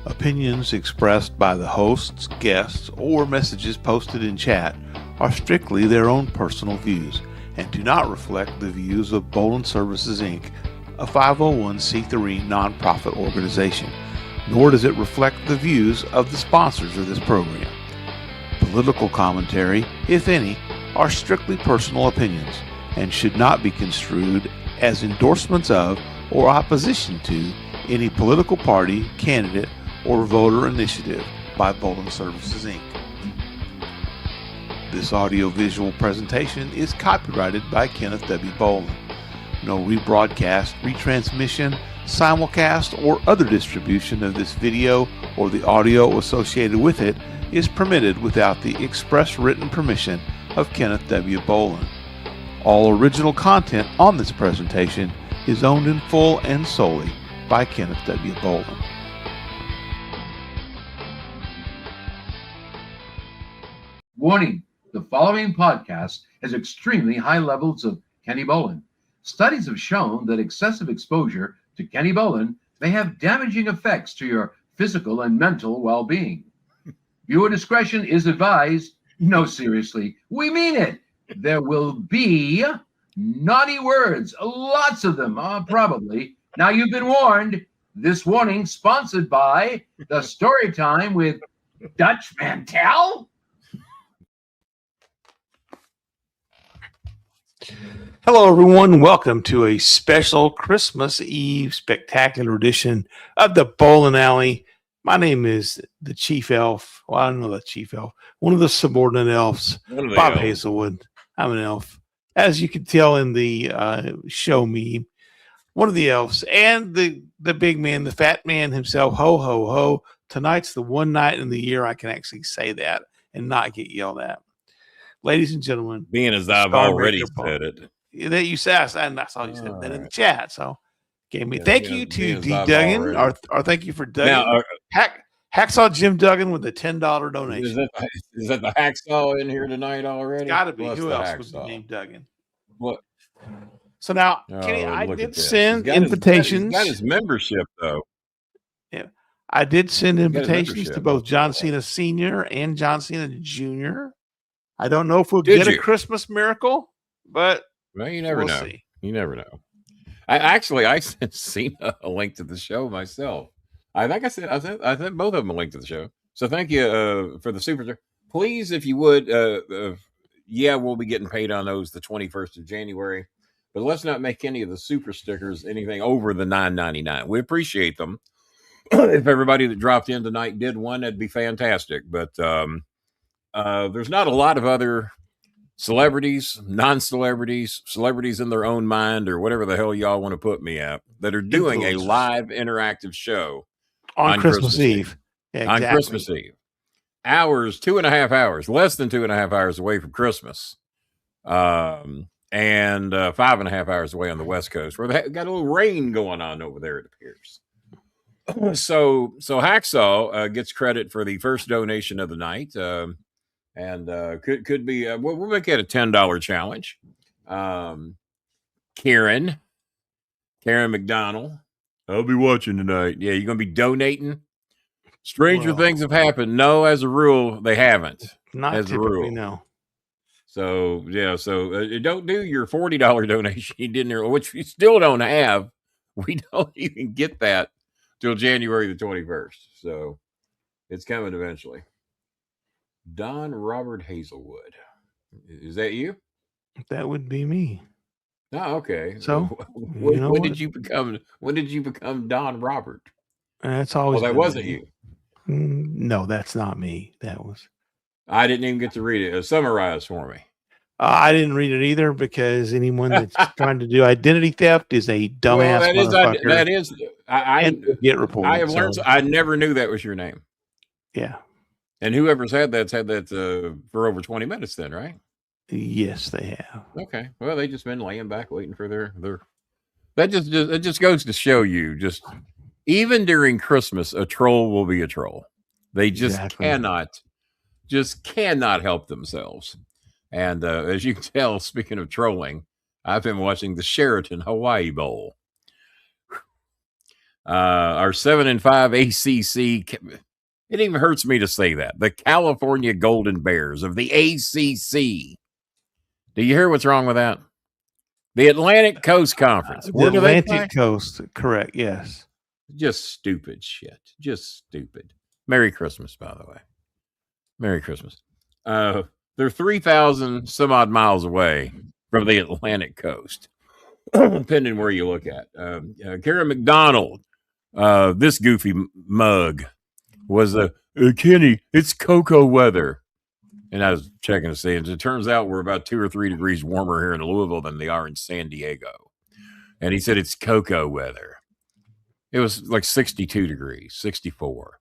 Opinions expressed by the hosts, guests, or messages posted in chat are strictly their own personal views and do not reflect the views of Bolin Services, Inc., a 501c3 nonprofit organization, nor does it reflect the views of the sponsors of this program. Political commentary, if any, are strictly personal opinions and should not be construed as endorsements of or opposition to any political party, candidate, or voter initiative by Bolin Services, Inc. This audio-visual presentation is copyrighted by Kenneth W. Bolin. No rebroadcast, retransmission, simulcast, or other distribution of this video or the audio associated with it is permitted without the express written permission of Kenneth W. Bolin. All original content on this presentation is owned in full and solely by Kenneth W. Bolin. Warning, the following podcast has extremely high levels of Kenny Bolin. Studies have shown that excessive exposure to Kenny Bolin may have damaging effects to your physical and mental well-being. Viewer discretion is advised. No, seriously, we mean it. There will be naughty words, lots of them, probably. Now you've been warned. This warning sponsored by the Story Time with Dutch Mantel. Hello, everyone. Welcome to a special Christmas Eve spectacular edition of the Bolin Alley. My name is the Chief Elf. Well, I don't know the Chief Elf. One of the subordinate elves, Bob elves. Hazelwood. I'm an elf. As you can tell in the show meme, one of the elves and the big man, the fat man himself, ho, ho, ho. Tonight's the one night in the year I can actually say that and not get yelled at. Ladies and gentlemen, being as I've already said it, that you said, and I saw you said that in the chat. So, gave me thank you to D. I've Duggan, or thank you for Duggan. Now, Hacksaw Jim Duggan with a $10 donation. Is that the Hacksaw in here tonight already? It's got to be. What's Who else Hacksaw? would be named Duggan? What? So now, Kenny, I look did at this. send He's invitations. got his membership though. Yeah, I did send invitations membership. to both John Cena Sr. and John Cena Jr. I don't know if we'll Did get you? a Christmas miracle, but Well, you never we'll know. see. You never know. I sent Cena a link to the show myself. I think I sent both of them a link to the show. So thank you for the super. Please, if you would, yeah, we'll be getting paid on those the 21st of January. But let's not make any of the super stickers anything over the $9.99. We appreciate them. If everybody that dropped in tonight did one, that'd be fantastic. But there's not a lot of other celebrities, non-celebrities, celebrities in their own mind, or whatever the hell y'all want to put me at, that are doing a live interactive show on Christmas Eve. Yeah, exactly. On Christmas Eve. Hours, 2.5 hours, less than 2.5 hours away from Christmas. And 5.5 hours away on the West Coast, where they got a little rain going on over there, it appears. So Hacksaw gets credit for the first donation of the night. And could be we'll make it a $10 challenge. Karen McDonald, I'll be watching tonight. Yeah, you're gonna be donating. Stranger things have happened. No, as a rule, they haven't. Not as typically, a rule. no. So yeah, don't do your $40 donation you did there, which you still don't have. We don't even get that till January the 21st. So it's coming eventually. Don Robert Hazelwood. Is that you? That would be me. Oh, okay. So when did you become Don Robert? That's always. Well, that wasn't you. No, that's not me. That was. I didn't even get to read it. Summarize for me. I didn't read it either because anyone that's trying to do identity theft is a dumbass motherfucker. That is. I get reported. I have learned. I never knew that was your name. Yeah. And whoever's had that's had that for over 20 minutes then, right? Yes, they have. Okay. Well, they just been laying back waiting for their that just goes to show you, just even during Christmas, a troll will be a troll. They just cannot help themselves. And as you can tell, speaking of trolling, I've been watching the Sheraton Hawaii Bowl. Our 7-5 ACC. It even hurts me to say that. The California Golden Bears of the ACC. Do you hear what's wrong with that? The Atlantic Coast Conference. The Atlantic Coast, correct, yes. Just stupid shit. Just stupid. Merry Christmas, by the way. Merry Christmas. They're 3,000 some odd miles away from the Atlantic Coast, depending where you look at. Karen McDonald, this goofy mug, was Kenny, it's cocoa weather. And I was checking to see, and it turns out we're about 2 or 3 degrees warmer here in Louisville than they are in San Diego. And he said it's cocoa weather. It was like 62 degrees, 64.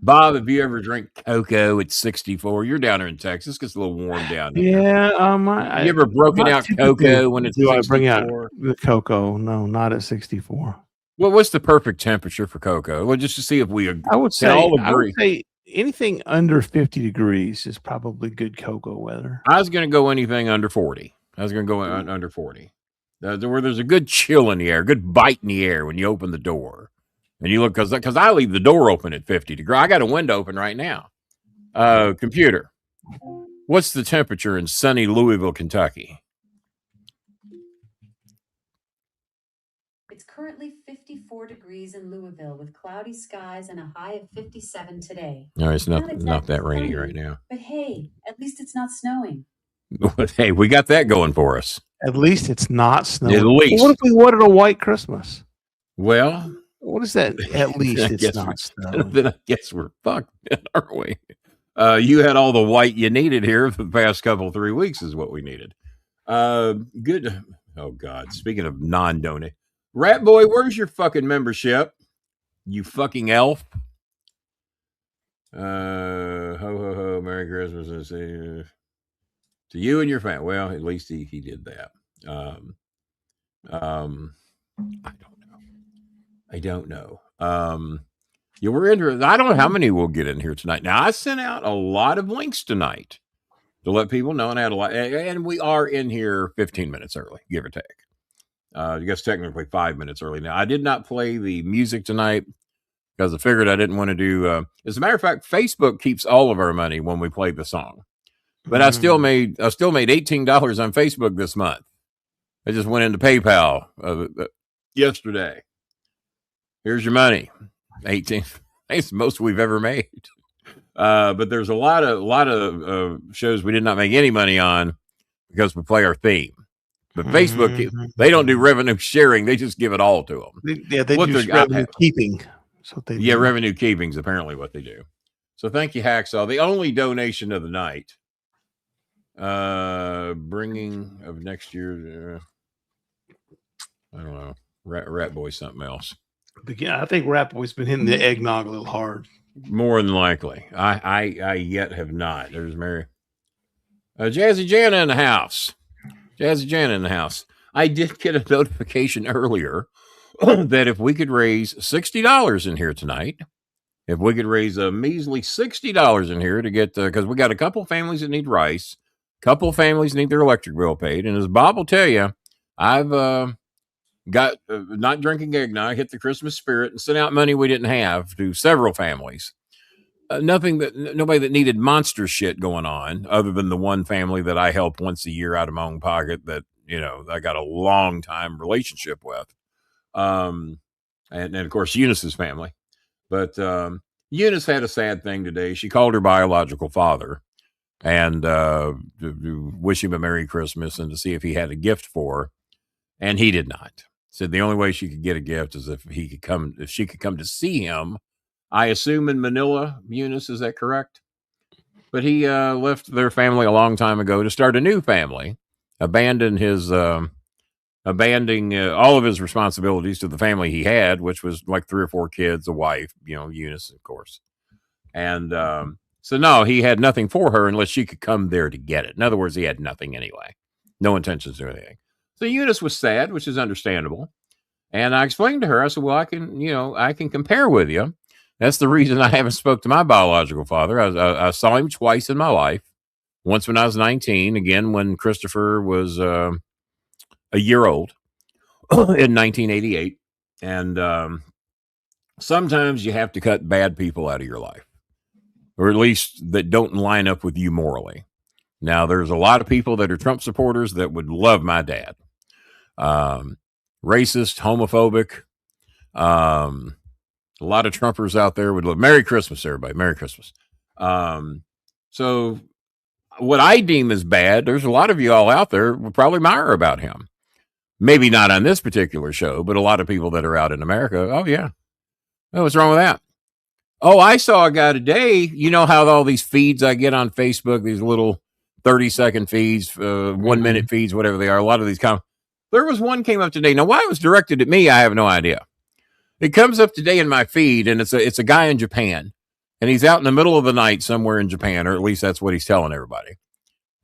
Bob, if you ever drink cocoa at 64, you're down there in Texas. It gets a little warm down here. Yeah. You ever broken out cocoa when it's 64? I bring out the cocoa? No, not at 64. Well, what's the perfect temperature for cocoa? Well, just to see if we agree. I would say anything under 50 degrees is probably good cocoa weather. I was going to go anything under 40. I was going to go under 40. Where there's a good chill in the air, good bite in the air when you open the door. And you look, because I leave the door open at 50 degrees. I got a window open right now. Computer, what's the temperature in sunny Louisville, Kentucky? It's currently 54 degrees in Louisville with cloudy skies and a high of 57 today. No, it's not that rainy right now. But hey, at least it's not snowing. Hey, we got that going for us. At least it's not snowing. At least. What if we wanted a white Christmas? Well, what is that? At least it's not snowing. Then I guess we're fucked, aren't we? You had all the white you needed here for the past 3 weeks is what we needed. Good. Oh, God. Speaking of non-donate. Rat Boy, where's your fucking membership? You fucking elf. Ho, ho, ho. Merry Christmas. To you and your family. Well, at least he did that. I don't know. You were interested. I don't know how many we'll get in here tonight. Now, I sent out a lot of links tonight to let people know, and I had a lot. And we are in here 15 minutes early, give or take. I guess technically 5 minutes early. Now, I did not play the music tonight because I figured I didn't want to do. As a matter of fact, Facebook keeps all of our money when we play the song. But I still made $18 on Facebook this month. I just went into PayPal yesterday. Here's your money. 18. It's the most we've ever made. But there's a lot of shows we did not make any money on because we play our theme. But Facebook, they don't do revenue sharing. They just give it all to them. They do revenue keeping. Revenue keeping is apparently what they do. So thank you, Hacksaw. The only donation of the night. Bringing of next year. I don't know. Rat Boy something else. But yeah, I think Rat Boy's been hitting the eggnog a little hard. More than likely. I yet have not. There's Mary. Jazzy Jana in the house. Jazzy Jana in the house. I did get a notification earlier that if we could raise $60 in here tonight, if we could raise a measly $60 in here to get, because we got a couple families that need rice, couple families need their electric bill paid, and as Bob will tell you, I've got not drinking eggnog, hit the Christmas spirit, and sent out money we didn't have to several families. Nobody that needed monster shit going on, other than the one family that I help once a year out of my own pocket that, I got a long time relationship with. And of course, Eunice's family. But Eunice had a sad thing today. She called her biological father and to wish him a Merry Christmas and to see if he had a gift for her. And he did not. Said the only way she could get a gift is if she could come to see him. I assume in Manila, Eunice, is that correct? But he left their family a long time ago to start a new family, abandoning all of his responsibilities to the family he had, which was like 3 or 4 kids, a wife, Eunice, of course. And so no, he had nothing for her unless she could come there to get it. In other words, he had nothing anyway. No intentions or anything. So Eunice was sad, which is understandable. And I explained to her, I said, well, I can compare with you. That's the reason I haven't spoke to my biological father. I saw him twice in my life. Once when I was 19, again when Christopher was a year old in 1988. And sometimes you have to cut bad people out of your life, or at least that don't line up with you morally. Now, there's a lot of people that are Trump supporters that would love my dad. Racist, homophobic. A lot of Trumpers out there would love. Merry Christmas, everybody. Merry Christmas. So what I deem as bad, there's a lot of you all out there would probably admire about him. Maybe not on this particular show, but a lot of people that are out in America. Oh, yeah. Oh, what's wrong with that? Oh, I saw a guy today. You know how all these feeds I get on Facebook, these little 30-second feeds, 1 minute feeds, whatever they are. A lot of these there was one came up today. Now, why it was directed at me, I have no idea. It comes up today in my feed, and it's a guy in Japan, and he's out in the middle of the night somewhere in Japan, or at least that's what he's telling everybody.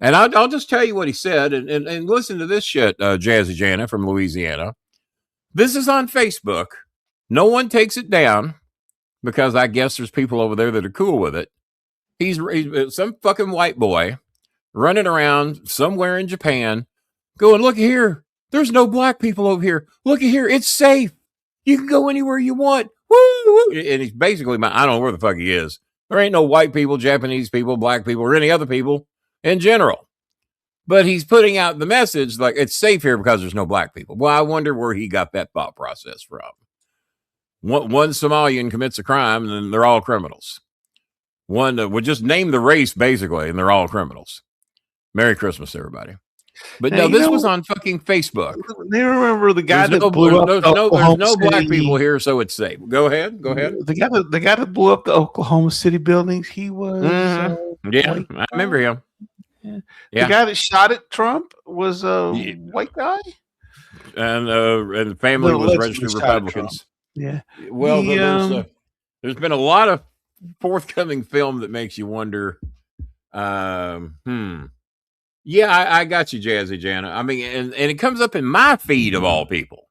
And I'll just tell you what he said, and listen to this shit, Jazzy Jana from Louisiana. This is on Facebook. No one takes it down because I guess there's people over there that are cool with it. He's some fucking white boy running around somewhere in Japan going, look here, there's no black people over here. Look at here, it's safe. You can go anywhere you want. Woo, woo. And he's basically, I don't know where the fuck he is. There ain't no white people, Japanese people, black people, or any other people in general. But he's putting out the message like it's safe here because there's no black people. Well, I wonder where he got that thought process from. One Somalian commits a crime, and then they're all criminals. One would just name the race, basically, and they're all criminals. Merry Christmas, everybody. But no, this was on fucking Facebook. They remember the guy that blew up. There's no black people here, so it's safe. Go ahead. The guy that blew up the Oklahoma City buildings. He was. Yeah, I remember him. Yeah. The guy that shot at Trump was a white guy, and the family was registered Republicans. Yeah. Well, there's been a lot of forthcoming film that makes you wonder. Yeah, I got you, Jazzy Jana. I mean, and it comes up in my feed of all people.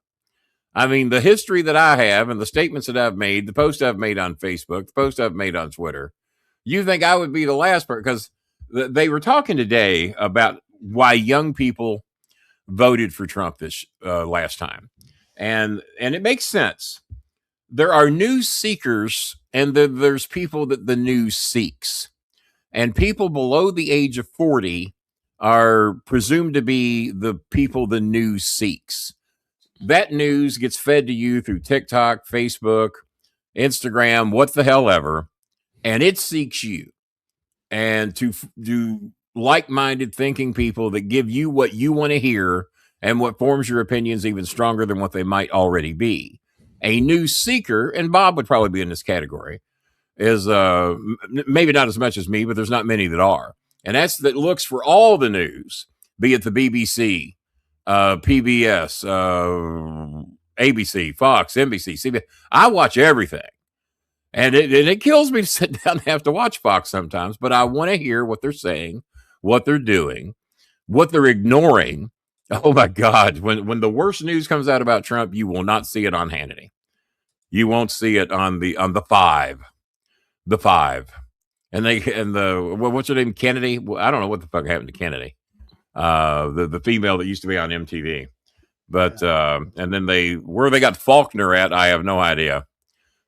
I mean, the history that I have and the statements that I've made, the posts I've made on Facebook, the posts I've made on Twitter. You think I would be the last person? Because they were talking today about why young people voted for Trump this last time. And it makes sense. There are news seekers and there's people that the news seeks. And people below the age of 40 are presumed to be the people the news seeks. That news gets fed to you through TikTok, Facebook, Instagram, what the hell ever, and it seeks you. And to do like-minded thinking people that give you what you want to hear and what forms your opinions even stronger than what they might already be. A news seeker, and Bob would probably be in this category, is maybe not as much as me, but there's not many that are. And that looks for all the news, be it the BBC, PBS, ABC, Fox, NBC, CBS. I watch everything. And it kills me to sit down and have to watch Fox sometimes, but I want to hear what they're saying, what they're doing, what they're ignoring. Oh, my God. When the worst news comes out about Trump, you will not see it on Hannity. You won't see it on the Five. The Five. And what's her name? Kennedy. Well, I don't know what the fuck happened to Kennedy. The female that used to be on MTV. But and then where they got Faulkner at, I have no idea.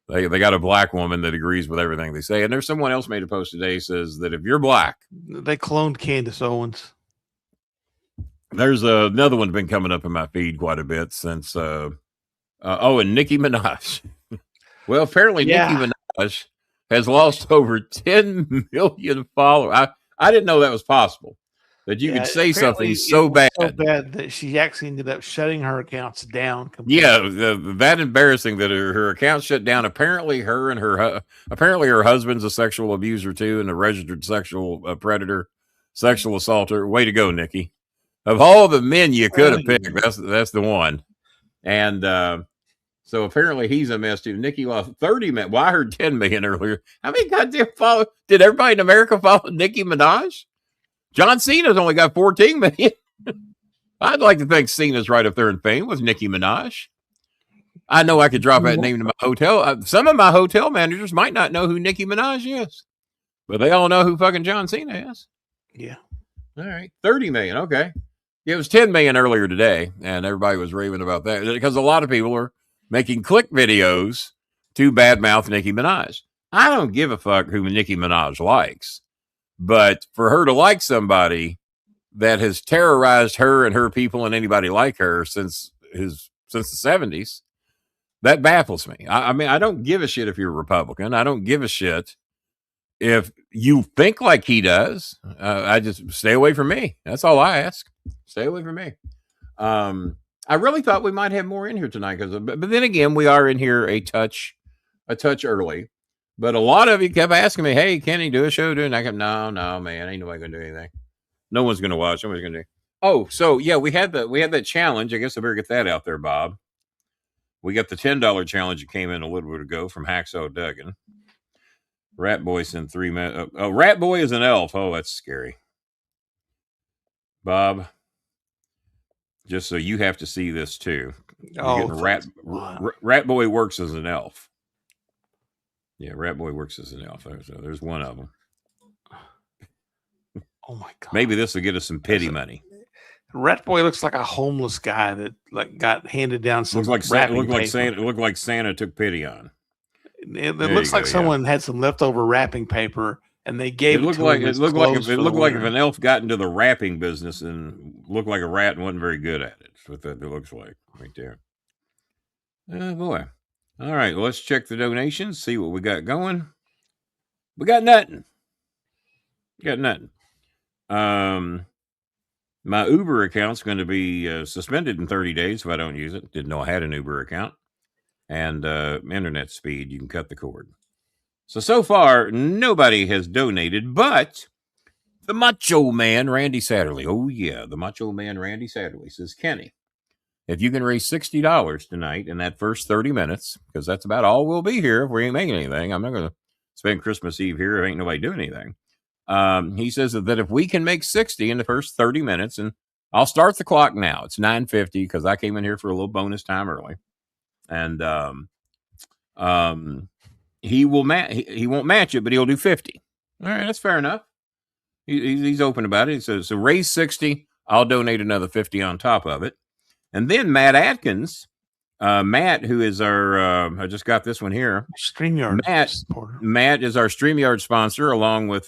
They got a black woman that agrees with everything they say. And there's someone else made a post today says that if you're black, they cloned Candace Owens. There's another one been coming up in my feed quite a bit since and Nicki Minaj. Well, apparently Nicki Minaj has lost over 10 million followers. I didn't know that was possible. That you could say something so bad that she actually ended up shutting her accounts down. Completely. Yeah, that embarrassing that her account shut down. Apparently, her husband's a sexual abuser too, and a registered sexual predator, sexual assaulter. Way to go, Nikki! Of all the men you could have picked, that's the one. And so apparently he's a mess too. Nikki lost 30 million. Well, I heard 10 million earlier. How many goddamn did everybody in America follow Nicki Minaj? John Cena's only got 14 million. I'd like to think Cena's right up there in fame with Nicki Minaj. I know I could drop that name to my hotel. Some of my hotel managers might not know who Nicki Minaj is, but they all know who fucking John Cena is. Yeah. All right. 30 million. Okay. It was 10 million earlier today, and everybody was raving about that because a lot of people are making click videos to badmouth Nicki Minaj. I don't give a fuck who Nicki Minaj likes, but for her to like somebody that has terrorized her and her people and anybody like her since the 70s, that baffles me. I mean, I don't give a shit if you're a Republican. I don't give a shit if you think like he does. I just stay away from me. That's all I ask. Stay away from me. I really thought we might have more in here tonight, but then again, we are in here a touch early. But a lot of you kept asking me, "Hey, can he do a show?" I kept, no, man, ain't nobody gonna do anything. No one's gonna watch. Nobody's gonna do. Oh, so yeah, we had that challenge. I guess I better get that out there, Bob. We got the $10 challenge that came in a little bit ago from Hacksaw Duggan. Rat Boy sent 3 minutes. Oh, Rat Boy is an elf. Oh, that's scary. Bob, just so you have to see this too. Rat Boy works as an elf. Yeah, Rat Boy works as an elf. There's one of them. Oh my God! Maybe this will get us some pity money. Rat Boy looks like a homeless guy that got handed down some. Looks like Santa took pity on. It looks like someone had some leftover wrapping paper and they gave it to him. It looked like if an elf got into the wrapping business and looked like a rat and wasn't very good at it. That's what that looks like right there. Oh boy. All right, let's check the donations, see what we got going. We got nothing. My Uber account's going to be suspended in 30 days if I don't use it. Didn't know I had an Uber account. And internet speed, you can cut the cord. So far, nobody has donated, but the Macho Man, Randy Satterley. Oh, yeah, the Macho Man, Randy Satterley says, Kenny, if you can raise $60 tonight in that first 30 minutes, because that's about all we'll be here if we ain't making anything. I'm not going to spend Christmas Eve here if ain't nobody doing anything. He says that if we can make 60 in the first 30 minutes, and I'll start the clock now. It's 9:50 because I came in here for a little bonus time early. And he won't match it, but he'll do 50. All right, that's fair enough. He's open about it. He says, so raise 60, I'll donate another 50 on top of it. And then Matt Atkins, Matt, who is our, I just got this one here. Streamyard supporter. Matt is our Streamyard sponsor, along with,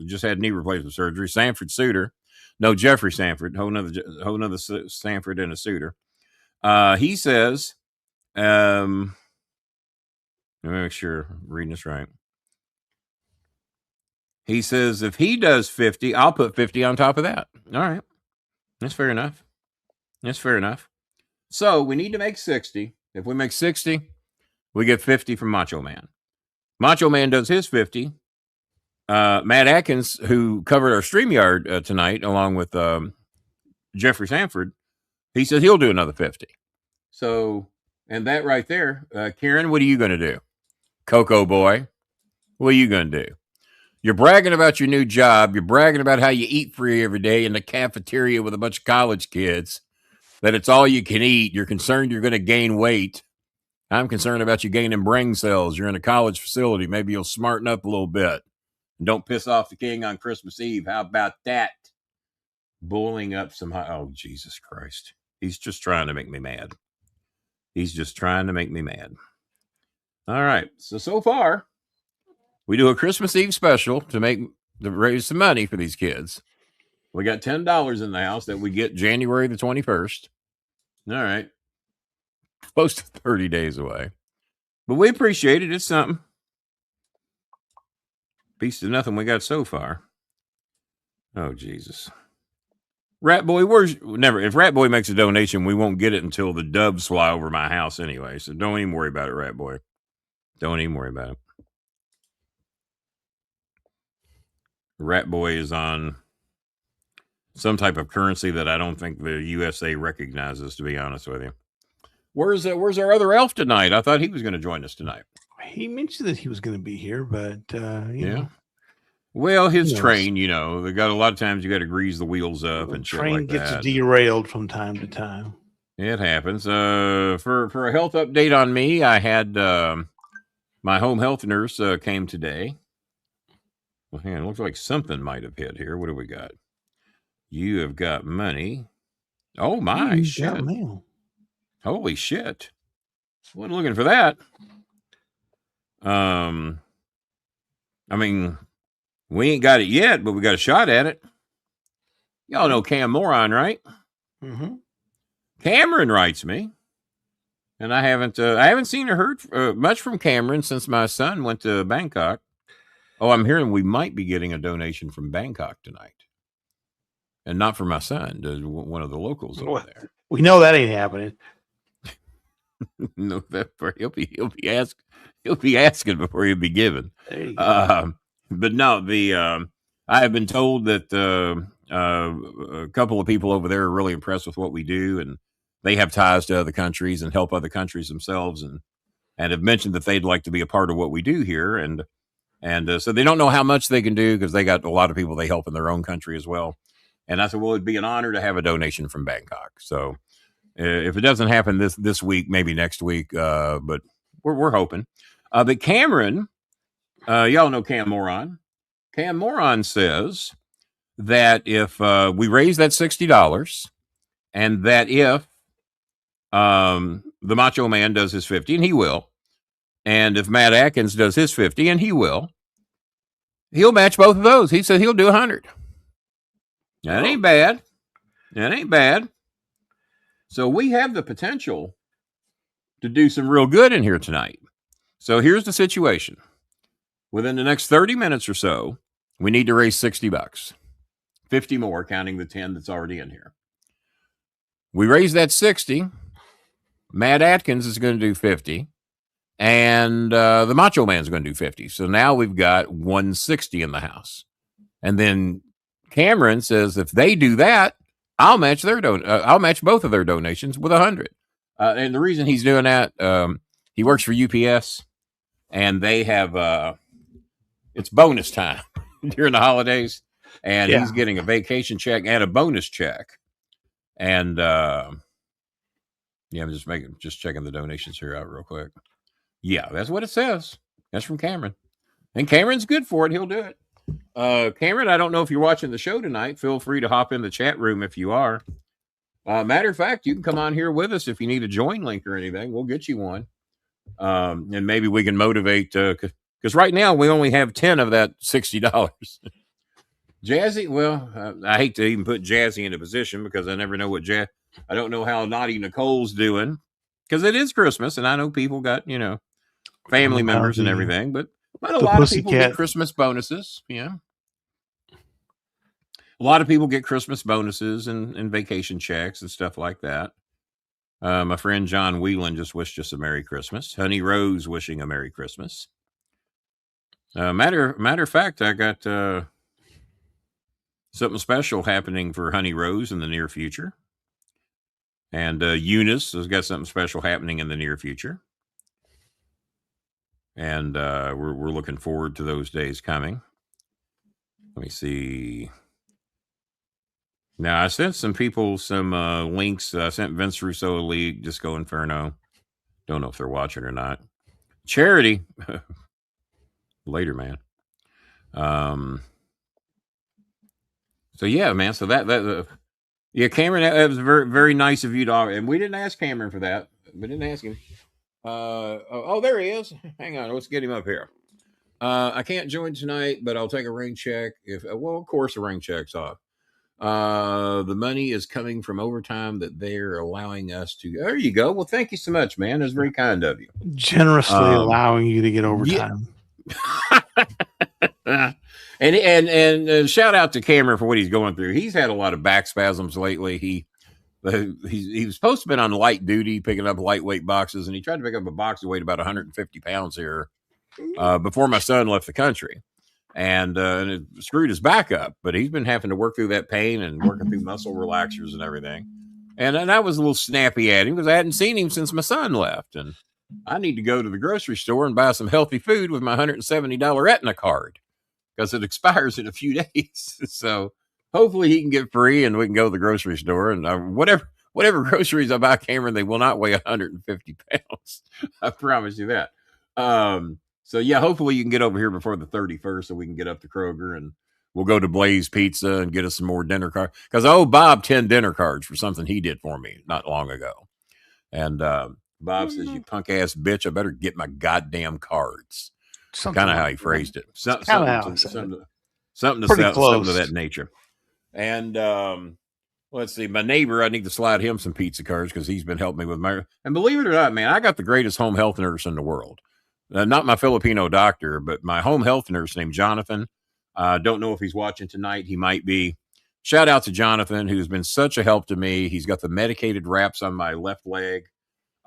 just had knee replacement surgery, Jeffrey Sanford, whole nother Sanford and a Suter. He says, let me make sure I'm reading this right. He says, if he does 50, I'll put 50 on top of that. All right. That's fair enough. So we need to make 60. If we make 60, we get 50 from Macho Man. Macho Man does his 50. Matt Atkins, who covered our StreamYard tonight, along with Jeffrey Sanford, he says he'll do another 50. So, and that right there, Karen, what are you going to do? Coco boy, what are you going to do? You're bragging about your new job. You're bragging about how you eat free every day in the cafeteria with a bunch of college kids, that it's all you can eat. You're concerned you're going to gain weight. I'm concerned about you gaining brain cells. You're in a college facility. Maybe you'll smarten up a little bit. And don't piss off the king on Christmas Eve. How about that? Boiling up some oh, Jesus Christ. He's just trying to make me mad. All right. So far, we do a Christmas Eve special to raise some money for these kids. We got $10 in the house that we get January the 21st. All right. Close to 30 days away. But we appreciate it. It's something. Piece to nothing we got so far. Oh, Jesus. Rat Boy, if Rat Boy makes a donation, we won't get it until the doves fly over my house anyway. So don't even worry about it, Rat Boy. Don't even worry about it. Rat Boy is on some type of currency that I don't think the USA recognizes, to be honest with you. Where's our other elf tonight? I thought he was going to join us tonight. He mentioned that he was going to be here, but you know. Well, his train, they got a lot of times you got to grease the wheels up and shit like that. Train gets derailed from time to time. It happens. For a health update on me, I had my home health nurse came today. Well, it looks like something might have hit here. What do we got? You have got money. Oh my shit! Got mail. Holy shit! Wasn't looking for that. I mean, we ain't got it yet, but we got a shot at it. Y'all know Cam Moron, right? Mm-hmm. Cameron writes me, and I haven't seen or heard much from Cameron since my son went to Bangkok. Oh, I'm hearing we might be getting a donation from Bangkok tonight, and not for my son, one of the locals over there. We know that ain't happening. No, he'll be asking before he'll be given. But no, I have been told that a couple of people over there are really impressed with what we do, and they have ties to other countries and help other countries themselves, and have mentioned that they'd like to be a part of what we do here, and so they don't know how much they can do because they got a lot of people they help in their own country as well. And I said, well, it'd be an honor to have a donation from Bangkok. So if it doesn't happen this week, maybe next week, but we're hoping. But Cameron, y'all know Cam Moron. Cam Moron says that if we raise that $60, and that if the Macho Man does his 50, and he will, and if Matt Atkins does his 50, and he will, he'll match both of those. He said he'll do 100. That ain't bad. That ain't bad. So we have the potential to do some real good in here tonight. So here's the situation. Within the next 30 minutes or so, we need to raise $60. 50 more, counting the 10 that's already in here. We raise that 60. Matt Atkins is going to do 50. And the Macho Man's going to do 50. So now we've got 160 in the house. And then Cameron says if they do that, I'll match I'll match both of their donations with 100. And the reason he's doing that, he works for UPS, and they have it's bonus time during the holidays, and he's getting a vacation check and a bonus check. And I'm just checking the donations here out real quick. Yeah, that's what it says. That's from Cameron, and Cameron's good for it. He'll do it. Cameron, I don't know if you're watching the show tonight. Feel free to hop in the chat room if you are. Matter of fact, you can come on here with us if you need a join link or anything. We'll get you one. And maybe we can motivate, because right now we only have 10 of that $60. Jazzy, well, I hate to even put Jazzy in a position because I never know what I don't know how naughty Nicole's doing, because it is Christmas and I know people got, family members and everything, but a lot of people get Christmas bonuses. Yeah. A lot of people get Christmas bonuses and vacation checks and stuff like that. My friend John Whelan just wished us a Merry Christmas. Honey Rose wishing a Merry Christmas. Matter of fact, I got something special happening for Honey Rose in the near future. And Eunice has got something special happening in the near future. And we're looking forward to those days coming. Let me see. Now, I sent some people some links. I sent Vince Russo a league, Disco Inferno. Don't know if they're watching or not. Charity. Later, man. So, yeah, man. So yeah, Cameron, that was very, very nice of you to, and we didn't ask Cameron for that. We didn't ask him. There he is. Hang on, let's get him up here. I can't join tonight, but I'll take a rain check. Of course, a rain check's off. The money is coming from overtime that they're allowing us to. There you go. Well, thank you so much, man. That's very kind of you. Generously allowing you to get overtime. Yeah. And shout out to Cameron for what he's going through. He's had a lot of back spasms lately. He was supposed to have been on light duty picking up lightweight boxes, and he tried to pick up a box that weighed about 150 pounds here before my son left the country, and it screwed his back up. But he's been having to work through that pain and working through muscle relaxers and everything. And I was a little snappy at him because I hadn't seen him since my son left, and I need to go to the grocery store and buy some healthy food with my $170 Aetna card because it expires in a few days. So hopefully he can get free and we can go to the grocery store, and whatever groceries I buy, Cameron, they will not weigh 150 pounds. I promise you that. So yeah, hopefully you can get over here before the 31st so we can get up to Kroger and we'll go to Blaze Pizza and get us some more dinner cards. Because I owe Bob 10 dinner cards for something he did for me not long ago. And Bob says, "You punk ass bitch, I better get my goddamn cards." Something Kind of how like he that. phrased it. Kinda how I said it. Something Pretty to close. that nature. And let's see, my neighbor, I need to slide him some pizza cards because he's been helping me with my. And believe it or not, man, I got the greatest home health nurse in the world. Not my Filipino doctor, but my home health nurse named Jonathan. Don't know if he's watching tonight. He might be. Shout out to Jonathan, who's been such a help to me. He's got the medicated wraps on my left leg.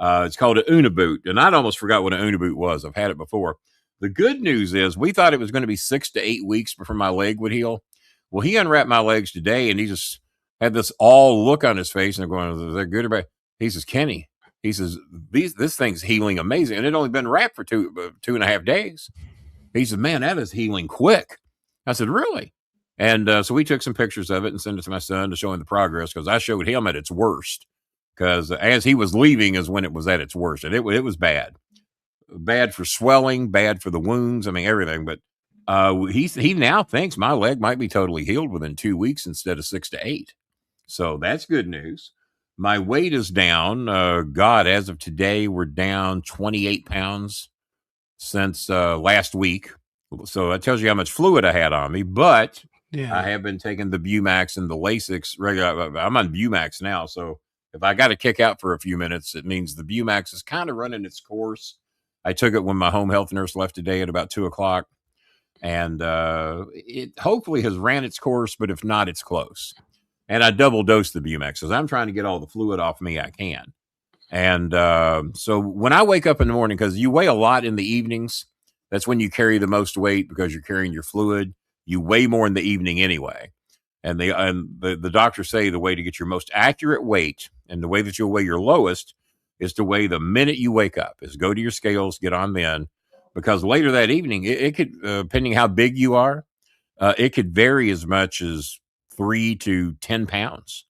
It's called an Uniboot, and I'd almost forgot what an Uniboot was. I've had it before. The good news is we thought it was going to be 6 to 8 weeks before my leg would heal. Well, he unwrapped my legs today, and he just had this all look on his face, and I'm going, "Is that good or bad?" He says, "Kenny," he says, this thing's healing amazing, and it only been wrapped for 2.5 days. He said, "Man, that is healing quick." I said, "Really?" And so we took some pictures of it and sent it to my son to show him the progress, because I showed him at its worst. Because as he was leaving is when it was at its worst, and it was bad for swelling, bad for the wounds. I mean, everything. But he now thinks my leg might be totally healed within 2 weeks instead of 6 to 8. So that's good news. My weight is down. God, as of today, we're down 28 pounds since last week. So that tells you how much fluid I had on me. But Yeah. I have been taking the Bumax and the Lasix regular. I'm on Bumax now, so if I got to kick out for a few minutes, it means the Bumax is kind of running its course. I took it when my home health nurse left today at about 2:00, and it hopefully has ran its course, but if not, it's close. And I double dosed the Bumax because I'm trying to get all the fluid off me I can. And so when I wake up in the morning, because you weigh a lot in the evenings, that's when you carry the most weight because you're carrying your fluid. You weigh more in the evening anyway. And the doctors say the way to get your most accurate weight and the way that you'll weigh your lowest is to weigh the minute you wake up, is go to your scales, get on then, because later that evening, it could, depending how big you are, it could vary as much as 3 to 10 pounds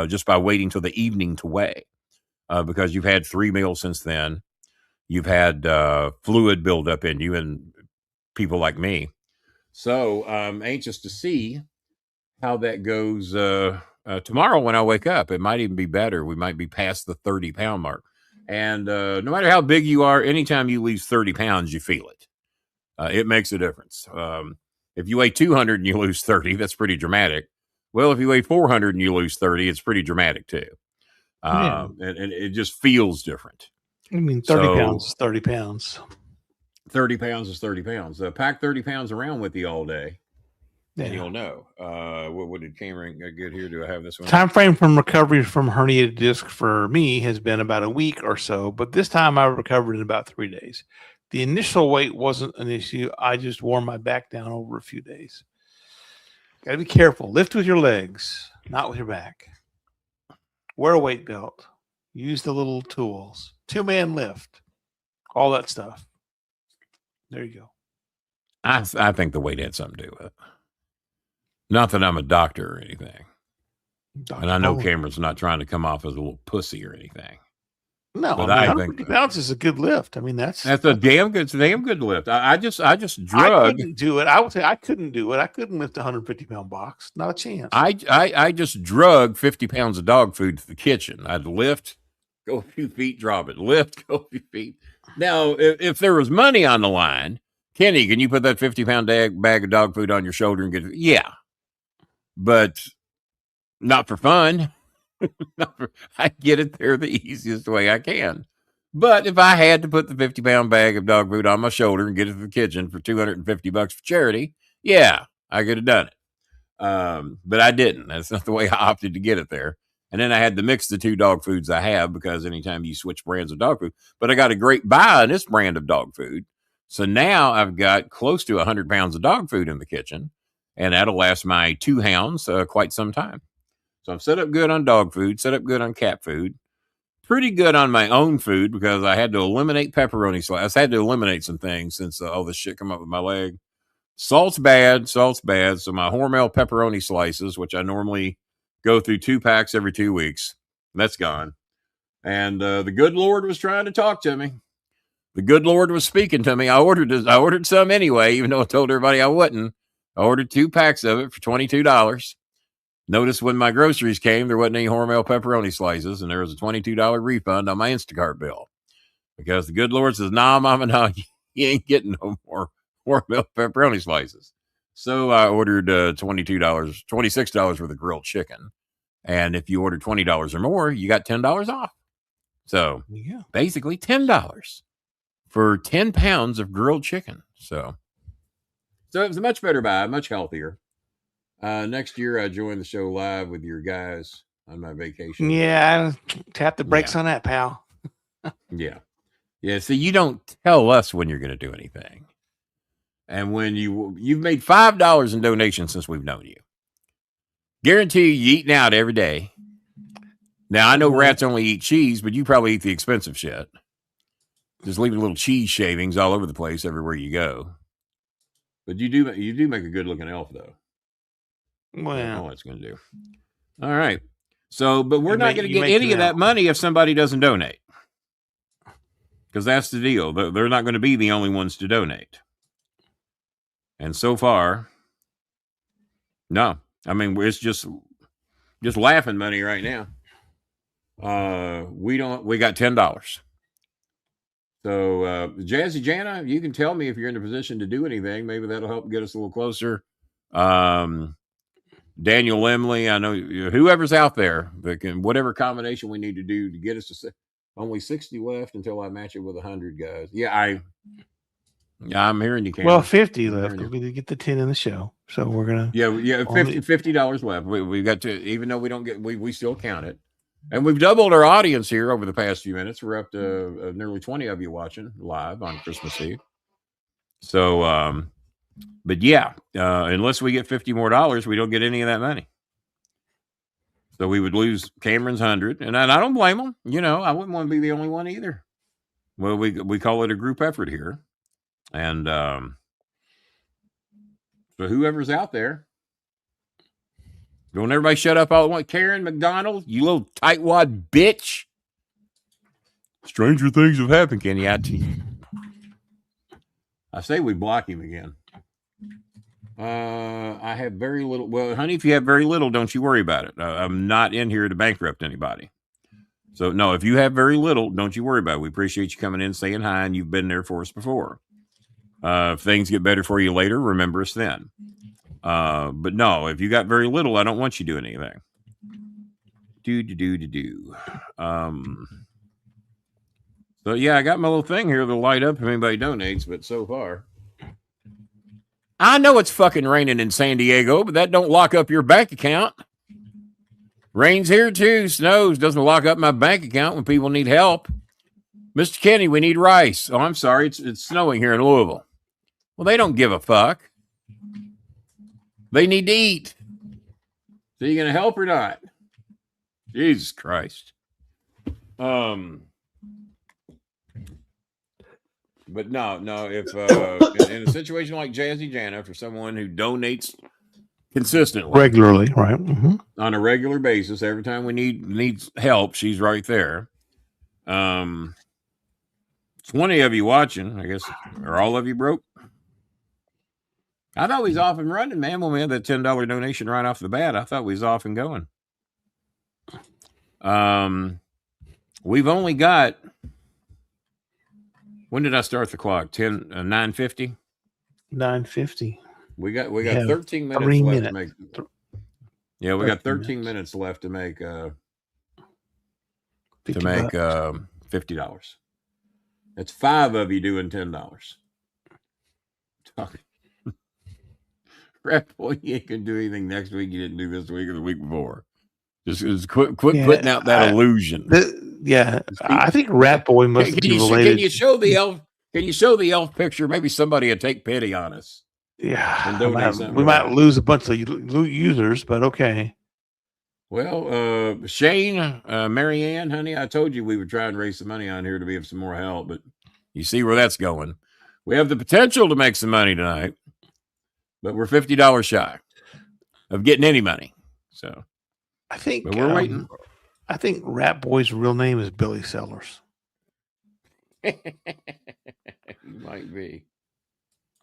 just by waiting till the evening to weigh, because you've had 3 meals since then. You've had fluid build up in you, and people like me. So I'm anxious to see how that goes tomorrow when I wake up. It might even be better. We might be past the 30-pound mark. And no matter how big you are, anytime you lose 30 pounds, you feel it. It makes a difference. If you weigh 200 and you lose 30, that's pretty dramatic. Well, if you weigh 400 and you lose 30, it's pretty dramatic too. And it just feels different. I mean, 30 pounds is 30 pounds. 30 pounds is 30 pounds. Pack 30 pounds around with you all day, and you'll know. What did Cameron get here? Do I have this one? Time frame from recovery from herniated disc for me has been about a week or so, but this time I recovered in about 3 days. The initial weight wasn't an issue. I just wore my back down over a few days. Got to be careful. Lift with your legs, not with your back. Wear a weight belt. Use the little tools. 2-man lift. All that stuff. There you go. I think the weight had something to do with it. Not that I'm a doctor or anything. And I know Cameron's not trying to come off as a little pussy or anything. No, but I mean, 150 pounds is a good lift. I mean, that's a damn good lift. I just drug. I couldn't do it. I would say I couldn't do it. I couldn't lift a 150-pound box. Not a chance. I just drug 50 pounds of dog food to the kitchen. I'd lift, go a few feet, drop it. Lift, go a few feet. Now, if there was money on the line, Kenny, can you put that 50-pound bag of dog food on your shoulder and get it? Yeah. But not for fun. I get it there the easiest way I can. But if I had to put the 50-pound bag of dog food on my shoulder and get it to the kitchen for $250 for charity, yeah, I could have done it. But I didn't. That's not the way I opted to get it there. And then I had to mix the 2 dog foods I have, because anytime you switch brands of dog food, but I got a great buy on this brand of dog food. So now I've got close to 100 pounds of dog food in the kitchen, and that'll last my 2 hounds quite some time. So I'm set up good on dog food, set up good on cat food, pretty good on my own food, because I had to eliminate pepperoni slices. I had to eliminate some things since all this shit come up with my leg. Salt's bad. So my Hormel pepperoni slices, which I normally go through 2 packs every 2 weeks, that's gone. And the good Lord was trying to talk to me. The good Lord was speaking to me. I ordered some anyway, even though I told everybody I wouldn't. I ordered 2 packs of it for $22. Notice when my groceries came, there wasn't any Hormel pepperoni slices, and there was a $22 refund on my Instacart bill. Because the good Lord says, nah, Mama, no, you ain't getting no more Hormel pepperoni slices. So I ordered $26 worth of grilled chicken. And if you order $20 or more, you got $10 off. So basically $10 for 10 pounds of grilled chicken. So it was a much better buy, much healthier. Next year, I join the show live with your guys on my vacation. Yeah, tap the brakes on that, pal. Yeah. So you don't tell us when you're going to do anything. And when you've made $5 in donations since we've known you. Guarantee you eating out every day. Now, I know rats only eat cheese, but you probably eat the expensive shit. Just leaving little cheese shavings all over the place everywhere you go. But you do make a good looking elf, though. Well, all that's going to do. All right. So, but we're not going to get any of that money if somebody doesn't donate. Because that's the deal. They're not going to be the only ones to donate. And so far, no. I mean, it's just laughing money right now. We got $10. So, Jazzy Jana, you can tell me if you're in a position to do anything. Maybe that'll help get us a little closer. Daniel Lemley, I know whoever's out there that can, whatever combination we need to do to get us to only 60 left until I match it with 100 guys. Yeah, I'm hearing you, Cameron. Well, 50 left because we did get the 10 in the show. So we're going to. Yeah, $50 left. We got to, even though we don't get, we still count it. And we've doubled our audience here over the past few minutes. We're up to nearly 20 of you watching live on Christmas Eve. So, but yeah, unless we get $50 more, we don't get any of that money. So we would lose Cameron's 100, and I don't blame them. You know, I wouldn't want to be the only one either. Well, we call it a group effort here, and so whoever's out there, don't everybody shut up all at once. Karen McDonald, you little tightwad bitch. Stranger things have happened, Kenny. I say we block him again. I have very little. Well, honey, if you have very little, don't you worry about it. I'm not in here to bankrupt anybody. So, no, if you have very little, don't you worry about it. We appreciate you coming in, saying hi, and you've been there for us before. If things get better for you later, remember us then. But no, if you got very little, I don't want you doing anything. So, yeah, I got my little thing here that'll light up if anybody donates, but so far. I know it's fucking raining in San Diego, but that don't lock up your bank account. Rains here too, snows, doesn't lock up my bank account when people need help. Mr. Kenny, we need rice. Oh, I'm sorry, it's snowing here in Louisville. Well, they don't give a fuck. They need to eat. So you gonna help or not? Jesus Christ. But no, if in a situation like Jazzy Jana, for someone who donates consistently, regularly, right, on a regular basis, every time we needs help, she's right there. 20 of you watching, I guess. Are all of you broke? I thought we was off and running, man. When we had that $10 donation right off the bat, I thought we was off and going. We've only got. When did I start the clock? 9:50? 9:50. We got 13 minutes left to make. Yeah, we got 13 minutes left to make $50. That's 5 of you doing $10. Rat boy, you ain't gonna do anything next week you didn't do this week or the week before. Just quit putting out that illusion. I think Rat Boy must be related. Can you show the elf? Can you show the elf picture? Maybe somebody will take pity on us. Yeah, we might lose a bunch of users, but okay. Well, Shane, Marianne, honey, I told you we would try and raise some money on here to be of some more help, but you see where that's going. We have the potential to make some money tonight, but we're $50 shy of getting any money. So I think but we're waiting. I think Rat Boy's real name is Billy Sellers. You might be.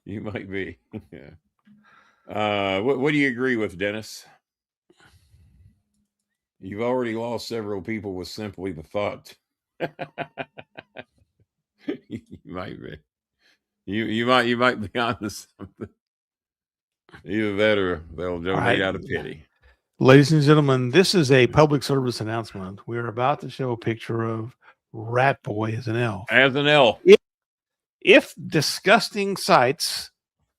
What do you agree with, Dennis? You've already lost several people with simply the thought. You might be. You might be onto something. Either that or they'll donate out of pity. Ladies and gentlemen, this is a public service announcement. We're about to show a picture of Rat Boy as an elf. As an elf. If disgusting sights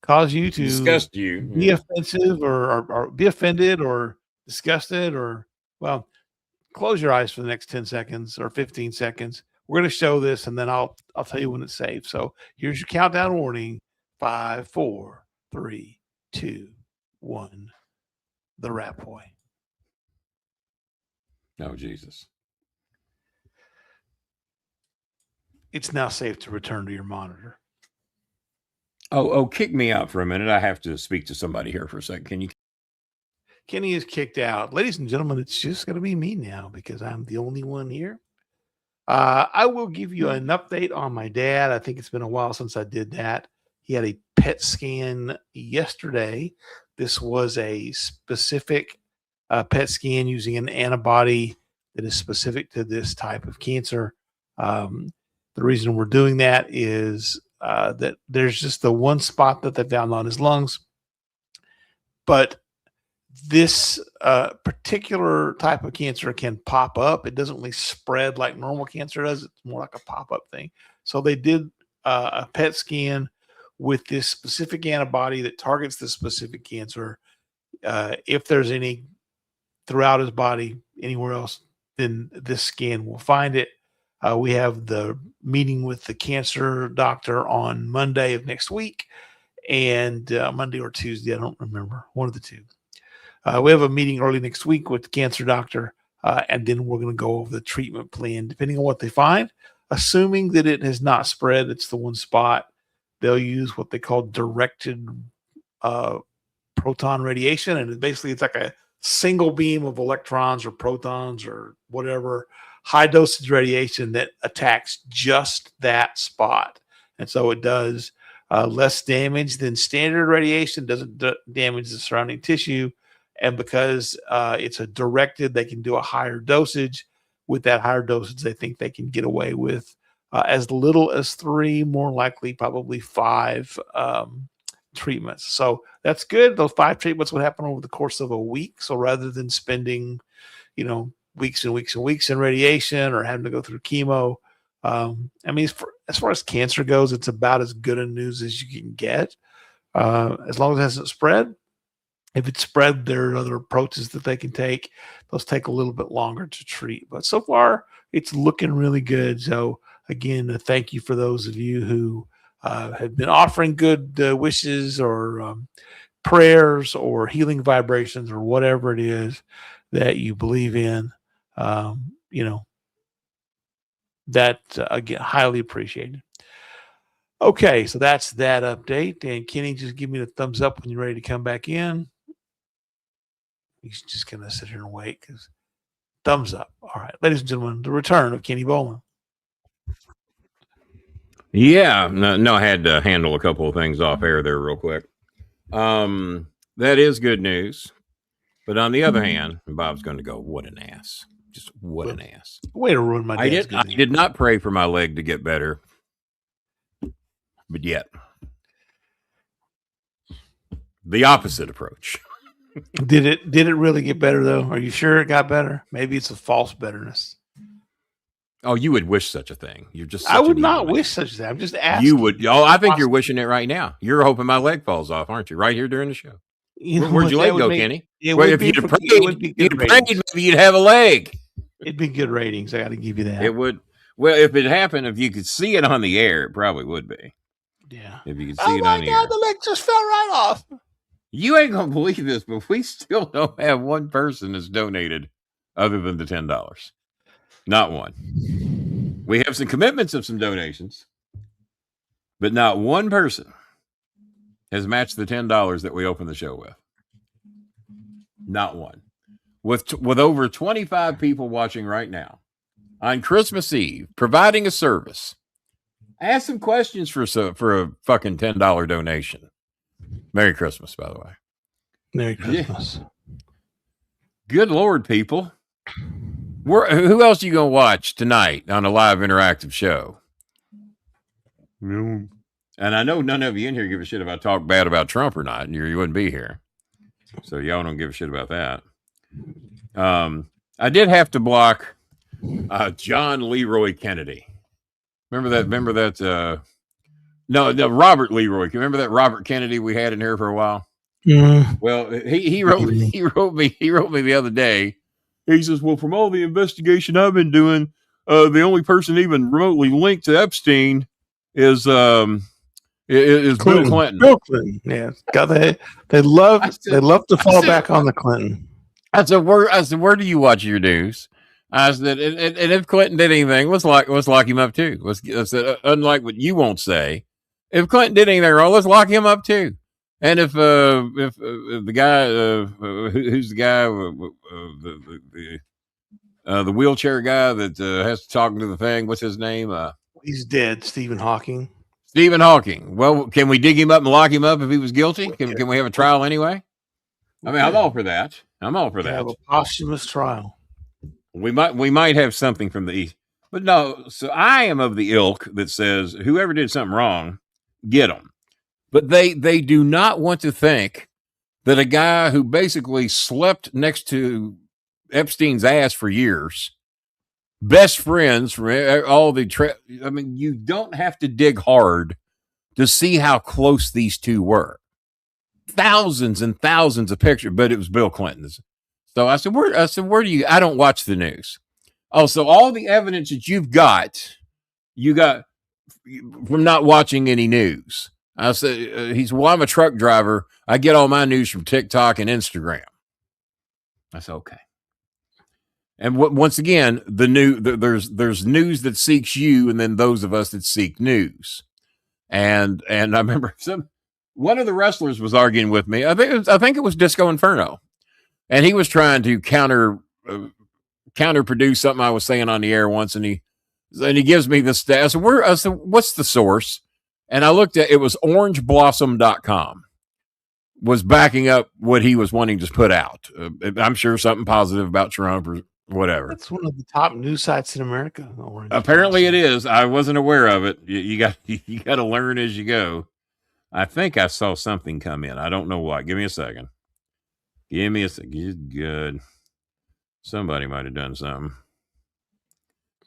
cause you to Disgust you. be offensive or be offended or disgusted, or, well, close your eyes for the next 10 seconds or 15 seconds. We're going to show this, and then I'll tell you when it's safe. So here's your countdown warning. 5, 4, 3, 2, 1. The Rat Boy. Oh, Jesus. It's now safe to return to your monitor. Oh, kick me out for a minute. I have to speak to somebody here for a second. Can you? Kenny is kicked out. Ladies and gentlemen, it's just going to be me now because I'm the only one here. I will give you an update on my dad. I think it's been a while since I did that. He had a PET scan yesterday. This was a specific PET scan using an antibody that is specific to this type of cancer. The reason we're doing that is that there's just the one spot that they found on his lungs. But this particular type of cancer can pop up. It doesn't really spread like normal cancer does. It's more like a pop-up thing. So they did a PET scan with this specific antibody that targets this specific cancer. If there's any throughout his body, anywhere else, then this scan will find it. We have the meeting with the cancer doctor on Monday of next week, and Monday or Tuesday, I don't remember, one of the two. We have a meeting early next week with the cancer doctor, and then we're going to go over the treatment plan, depending on what they find. Assuming that it has not spread, it's the one spot, they'll use what they call directed proton radiation, and basically it's like a single beam of electrons or protons or whatever, high dosage radiation that attacks just that spot. And so it does less damage than standard radiation, doesn't damage the surrounding tissue. And because it's a directed, they can do a higher dosage. With that higher dosage, they think they can get away with as little as 3, more likely probably 5 treatments. So that's good. Those 5 treatments would happen over the course of a week. So rather than spending, weeks and weeks and weeks in radiation or having to go through chemo, I mean, as far as cancer goes, it's about as good a news as you can get, as long as it hasn't spread. If it's spread, there are other approaches that they can take. Those take a little bit longer to treat, but so far it's looking really good. So again, thank you for those of you who have been offering good wishes or prayers or healing vibrations or whatever it is that you believe in. That again, highly appreciated. Okay, so that's that update. And Kenny, just give me the thumbs up when you're ready to come back in. He's just going to sit here and wait because thumbs up. All right, ladies and gentlemen, the return of Kenny Bolin. Yeah, no, I had to handle a couple of things off air there real quick. That is good news. But on the other hand, Bob's going to go, what an ass. Just what an ass. Way to ruin my day. I did not pray for my leg to get better. But yet, the opposite approach. Did it really get better though? Are you sure it got better? Maybe it's a false betterness. Oh, you would wish such a thing. You're just. I would not wish such a thing. I'm just asking. You would. Oh, I think you're wishing it right now. You're hoping my leg falls off, aren't you? Right here during the show. Where'd your leg go, Kenny? Well, if you'd prayed, maybe you'd have a leg. It'd be good ratings. I got to give you that. It would. Well, if it happened, if you could see it on the air, it probably would be. Yeah. If you could see it on the air. The leg just fell right off. You ain't gonna believe this, but we still don't have one person that's donated other than the $10. Not one. We have some commitments of some donations, but not one person has matched the $10 that we opened the show with. Not one. With over 25 people watching right now on Christmas Eve, providing a service. Ask some questions for a fucking $10 donation. Merry Christmas, by the way. Merry Christmas. Yeah. Good Lord, people. Who else are you gonna watch tonight on a live interactive show? No. And I know none of you in here give a shit if I talk bad about Trump or not, and you wouldn't be here. So y'all don't give a shit about that. I did have to block John Leroy Kennedy. Remember that? No, Robert Leroy. Remember that Robert Kennedy we had in here for a while? Mm. Well, he wrote me the other day. He says, "Well, from all the investigation I've been doing, the only person even remotely linked to Epstein is Bill Clinton." Bill Clinton, yeah. God, they love to fall back on the Clinton. I said, where do you watch your news? I said, and if Clinton did anything, let's lock him up too. I said, unlike what you won't say, if Clinton did anything wrong, let's lock him up too. And if the guy who's the guy the wheelchair guy that has to talk to the thing, what's his name? He's dead, Stephen Hawking. Stephen Hawking. Well, can we dig him up and lock him up if he was guilty? Can we have a trial anyway? I mean, I'm all for that. Have a posthumous trial. We might have something from the East, but no. So I am of the ilk that says whoever did something wrong, get them. But they do not want to think that a guy who basically slept next to Epstein's ass for years, best friends from all the I mean, you don't have to dig hard to see how close these two were. Thousands and thousands of pictures, but it was Bill Clinton's. So I said, where do you? I don't watch the news. Oh, so all the evidence that you got from not watching any news. I said, I'm a truck driver. I get all my news from TikTok and Instagram. I said, okay. And once again, there's news that seeks you, and then those of us that seek news. And I remember one of the wrestlers was arguing with me. I think it was Disco Inferno, and he was trying to counterproduce something I was saying on the air once, and he gives me this stat. I said, what's the source? And I looked at it was orangeblossom.com was backing up what he was wanting to put out. I'm sure something positive about Trump or whatever. That's one of the top news sites in America. Apparently it is. I wasn't aware of it. You got to learn as you go. I think I saw something come in. I don't know what. Give me a second. Good. Somebody might have done something.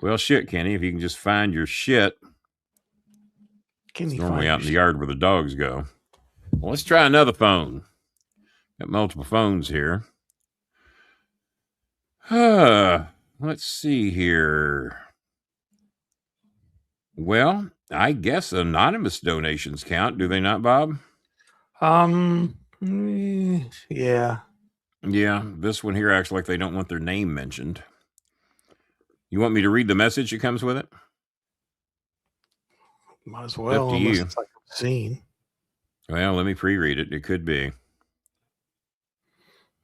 Well, shit, Kenny, if you can just find your shit. It's normally out in the yard where the dogs go. Well, let's try another phone. Got multiple phones here. Let's see here. Well, I guess anonymous donations count, do they not, Bob? Yeah. Yeah, this one here acts like they don't want their name mentioned. You want me to read the message that comes with it? Might as well. Up to you. It's like obscene. Well, let me pre-read it. It could be.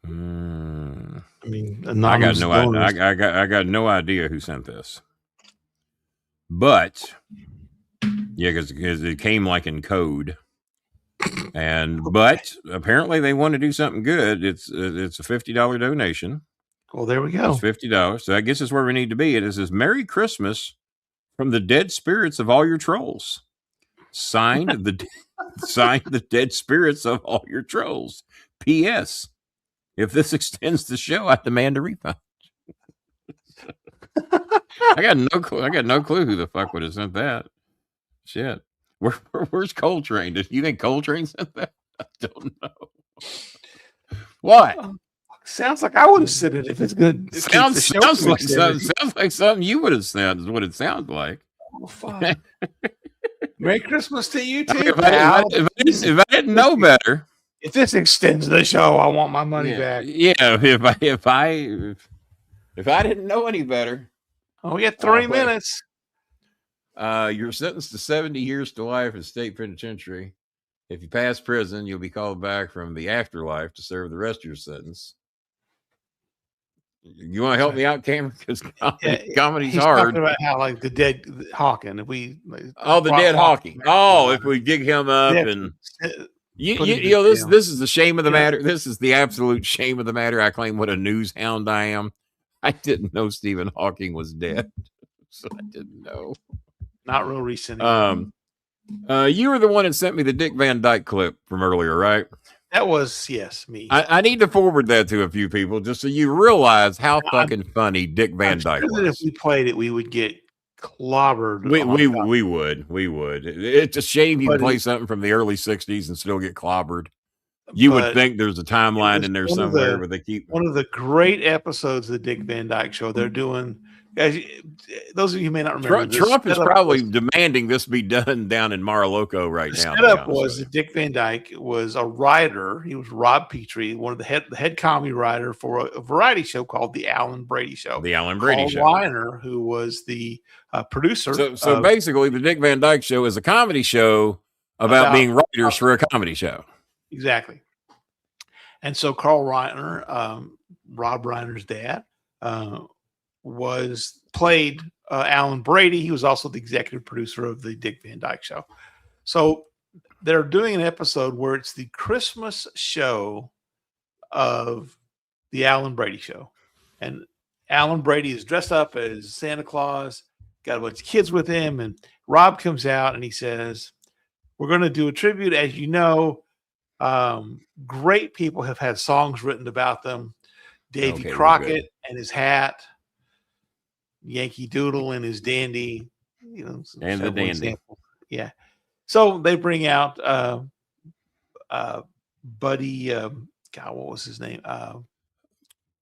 I mean, I got no idea who sent this. But yeah, because it came like in code. But apparently they want to do something good. It's a $50 donation. Well, there we go. It's $50. So I guess it's where we need to be. It says Merry Christmas from the dead spirits of all your trolls. Signed the dead spirits of all your trolls. P.S. If this extends the show, I demand a refund. I got no clue who the fuck would have sent that. Shit. Where's Coltrane? Do you think Coltrane sent that? I don't know. What? Sounds like I would have said it if it's good. Sounds like something you would have said is what it sounds like. Oh, fuck. Merry Christmas to you too. If I didn't know better. If this extends the show, I want my money back. Yeah, if I didn't know any better. Oh, we got 3 minutes. You're sentenced to 70 years to life in state penitentiary. If you pass prison, you'll be called back from the afterlife to serve the rest of your sentence. You want to help me out, Cameron? Because comedy's hard. Talking about how like the dead Hawking. If we the dead Hawking. If we dig him up and you know this is the shame of the matter. This is the absolute shame of the matter. I claim what a news hound I am. I didn't know Stephen Hawking was dead, so I didn't know. Not real recent. You were the one that sent me the Dick Van Dyke clip from earlier, right? That was, yes, me. I need to forward that to a few people just so you realize how fucking funny Dick Van Dyke sure was. that if we played it, we would get clobbered. We would. It's a shame you play something from the early 60s and still get clobbered. You would think there's a timeline in there somewhere where they keep one of the great episodes of the Dick Van Dyke Show. They're doing, guys. Those of you who may not remember, Trump is probably demanding this be done down in Mar-a-Lago right now. The setup was that Dick Van Dyke was a writer. He was Rob Petrie, one of the head comedy writer for a variety show called The Alan Brady Show. The Alan Brady Show. Reiner, who was the producer. So basically, the Dick Van Dyke Show is a comedy show about being writers for a comedy show. Exactly. And so Carl Reiner, Rob Reiner's dad, played Alan Brady. He was also the executive producer of the Dick Van Dyke Show. So they're doing an episode where it's the Christmas show of the Alan Brady Show. And Alan Brady is dressed up as Santa Claus, got a bunch of kids with him. And Rob comes out and he says, we're going to do a tribute. As you know, great people have had songs written about them. Davy Crockett and his hat, Yankee Doodle and his dandy, and the dandy. Example. Yeah. So they bring out Buddy. God, what was his name?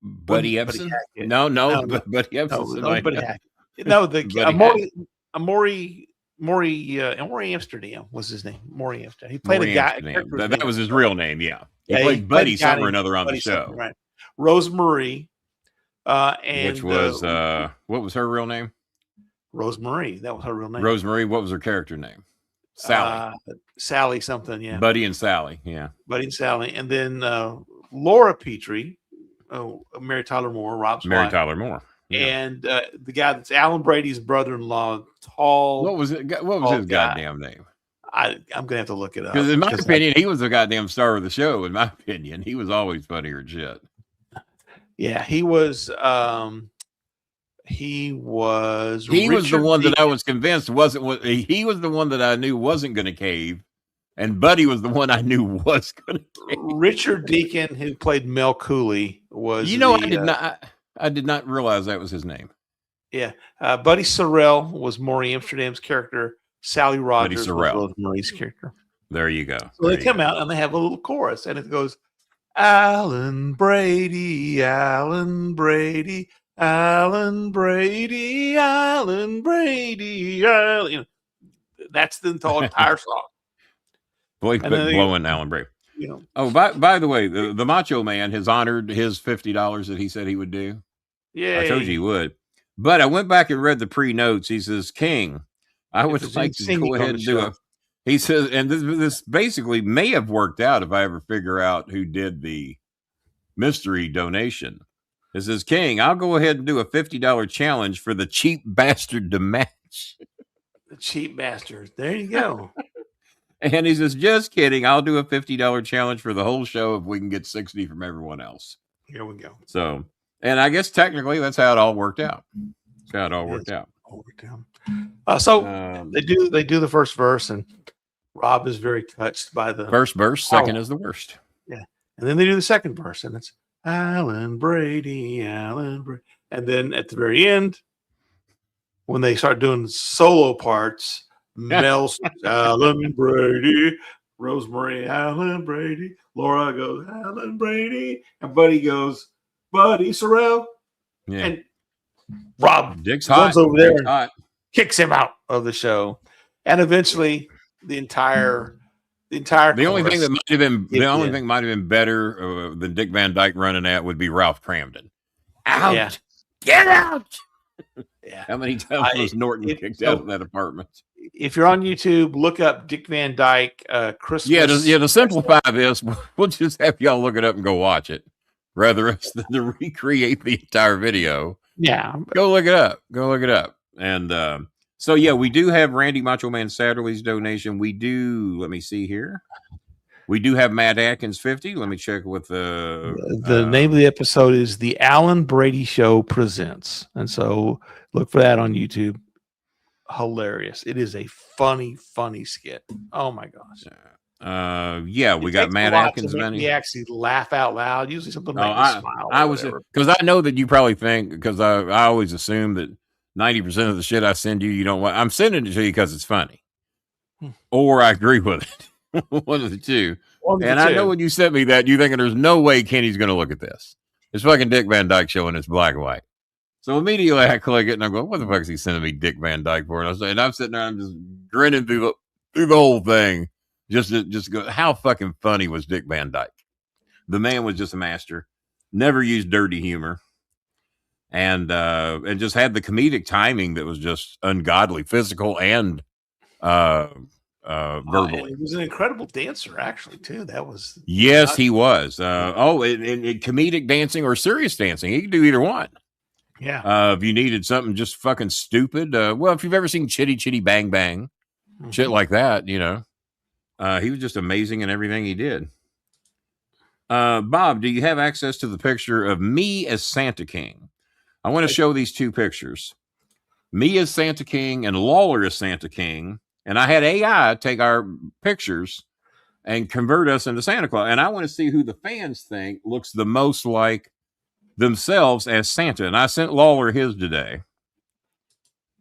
Buddy Epson. No, Buddy Epson. Buddy Hackett. No, the Maury Amsterdam was his name. Maury Amsterdam. He played a guy. That was his real name. Yeah, he played Buddy somewhere or another on the show. Right. Rosemarie, which was what was her real name? Rosemarie. That was her real name. Rosemarie. What was her character name? Sally. Sally something. Yeah. Buddy and Sally. Yeah. Buddy and Sally, and then Laura Petrie, Mary Tyler Moore, Rob's wife. Mary Tyler Moore. Yeah. And the guy that's Alan Brady's brother-in-law, tall. What was his goddamn name? I'm gonna have to look it up. Because in my opinion, he was the goddamn star of the show. In my opinion, he was always funnier than shit. Yeah, he was. He was the one that I was convinced wasn't. He was the one that I knew wasn't going to cave, and Buddy was the one I knew was going to cave. Richard Deacon, who played Mel Cooley, was. I did not realize that was his name. Yeah, Buddy Sorrell was Maury Amsterdam's character. Sally Rogers was Rosemarie's character. There you go. So they come out and they have a little chorus, and it goes, "Alan Brady, Alan Brady, Alan Brady, Alan Brady." That's the entire song. Blowing Alan Brady. Oh, by the way, the Macho Man has honored his $50 that he said he would do. Yeah, I told you he would. But I went back and read the pre-notes. He says, "King, I would like to go ahead and do it." He says, and this basically may have worked out if I ever figure out who did the mystery donation. It says, "King, I'll go ahead and do a $50 challenge for the cheap bastard to match." The cheap bastard. There you go. And he says, "Just kidding. I'll do a $50 challenge for the whole show if we can get 60 from everyone else." Here we go. So, and I guess technically that's how it all worked out. That's how it all worked out. So they do the first verse, and Rob is very touched by the first verse. Second is the worst. Yeah, and then they do the second verse, and it's Alan Brady, Alan Brady, and then at the very end, when they start doing solo parts, Mel Alan Brady, Rosemary Alan Brady, Laura goes Alan Brady, and Buddy goes Buddy Sorrell, and Rob runs over there and kicks him out of the show, and eventually the only thing that might have been better than Dick Van Dyke running at would be Ralph Cramden. Out, yeah. Get out! Yeah. How many times was Norton kicked out of that apartment? If you're on YouTube, look up Dick Van Dyke Christmas. Yeah, to simplify this, we'll just have y'all look it up and go watch it, rather than to recreate the entire video. Yeah, go look it up. And so yeah, we do have Randy Macho Man Satterley's donation. We do. Let me see here. We do have Matt Atkins 50. Let me check with The name of the episode is The Alan Brady Show Presents. And so look for that on YouTube. Hilarious. It is a funny skit. Oh my gosh. Yeah, we got Matt Atkins. We actually laugh out loud. Usually something makes me smile. I was because I know that you probably think, because I always assume that 90% of the shit I send you don't want. I'm sending it to you because it's funny, or I agree with it. One of the two. I know when you sent me that, you thinking there's no way Kenny's going to look at this. It's fucking Dick Van Dyke Show and it's black and white. So immediately I click it and I'm going, what the fuck is he sending me Dick Van Dyke for? And I'm sitting there, I'm just grinning through the whole thing. Just go, how fucking funny was Dick Van Dyke? The man was just a master. Never used dirty humor. And just had the comedic timing that was just ungodly, physical and verbally. He was an incredible dancer, actually, too. That was he was. In comedic dancing or serious dancing, he could do either one. Yeah. If you needed something just fucking stupid, if you've ever seen Chitty Chitty Bang Bang, shit like that, he was just amazing in everything he did. Bob, do you have access to the picture of me as Santa King? I want to show these two pictures. Me as Santa King and Lawler as Santa King. And I had AI take our pictures and convert us into Santa Claus. And I want to see who the fans think looks the most like themselves as Santa. And I sent Lawler his today.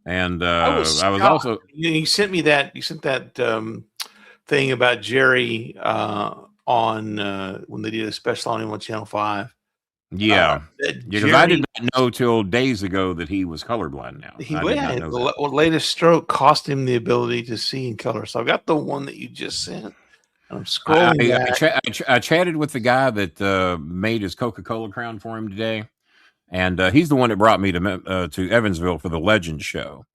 And I was also... You sent me that. You sent that thing about Jerry on when they did a special on him on Channel 5. Yeah, because I did not know till days ago that he was colorblind now. The latest stroke cost him the ability to see in color. So I've got the one that you just sent. I'm scrolling I chatted with the guy that made his Coca-Cola crown for him today. And he's the one that brought me to Evansville for the Legends show.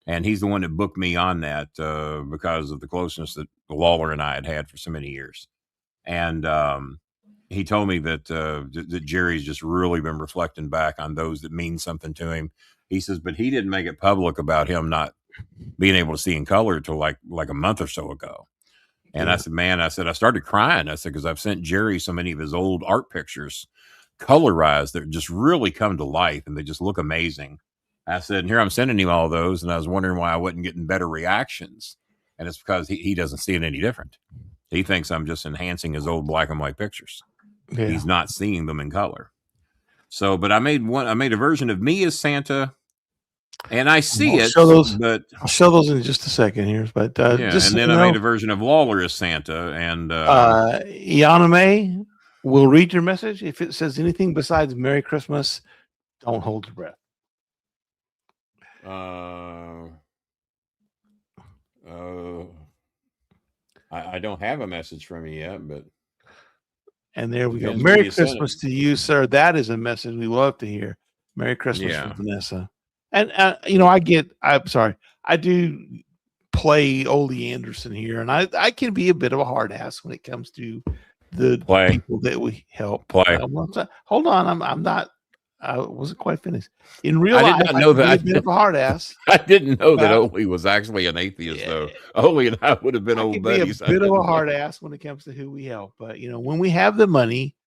And he's the one that booked me on that because of the closeness that Lawler and I had for so many years. And he told me that Jerry's just really been reflecting back on those that mean something to him. He says, but he didn't make it public about him not being able to see in color until like a month or so ago. And I said, man, I started crying. I said, because I've sent Jerry so many of his old art pictures colorized that just really come to life and they just look amazing. I said, and here I'm sending him all those. And I was wondering why I wasn't getting better reactions. And it's because he doesn't see it any different. He thinks I'm just enhancing his old black and white pictures. Yeah. He's not seeing them in color. So, but I made a version of me as Santa, and I see it. But I'll show those in just a second here. But just, and then I made a version of Lawler as Santa, and Yaname will read your message. If it says anything besides Merry Christmas, don't hold your breath. I don't have a message from you yet, but. And there we go. Merry Christmas to you, sir. That is a message we love to hear. Merry Christmas from Vanessa. And, I'm sorry. I do play Ole Anderson here, and I can be a bit of a hard ass when it comes to the people that we help. Hold on. I'm not. I wasn't quite finished. In real life, I did not know that. A bit of a hard ass. I didn't know that Ole was actually an atheist, though. Ole and I would have been old buddies. A bit of a hard ass when it comes to who we help, but when we have the money,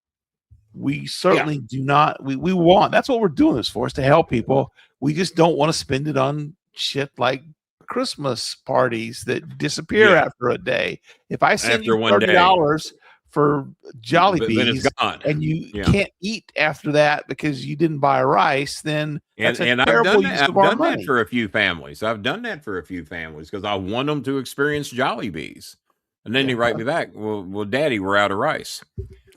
we certainly do not. We want. That's what we're doing this for, is to help people. We just don't want to spend it on shit like Christmas parties that disappear after a day. If I send you $30 for Jollibees and you can't eat after that because you didn't buy rice, then that's a terrible use of our money. I've done that for a few families because I want them to experience Jollibees. And then they write me back, well, Daddy, we're out of rice.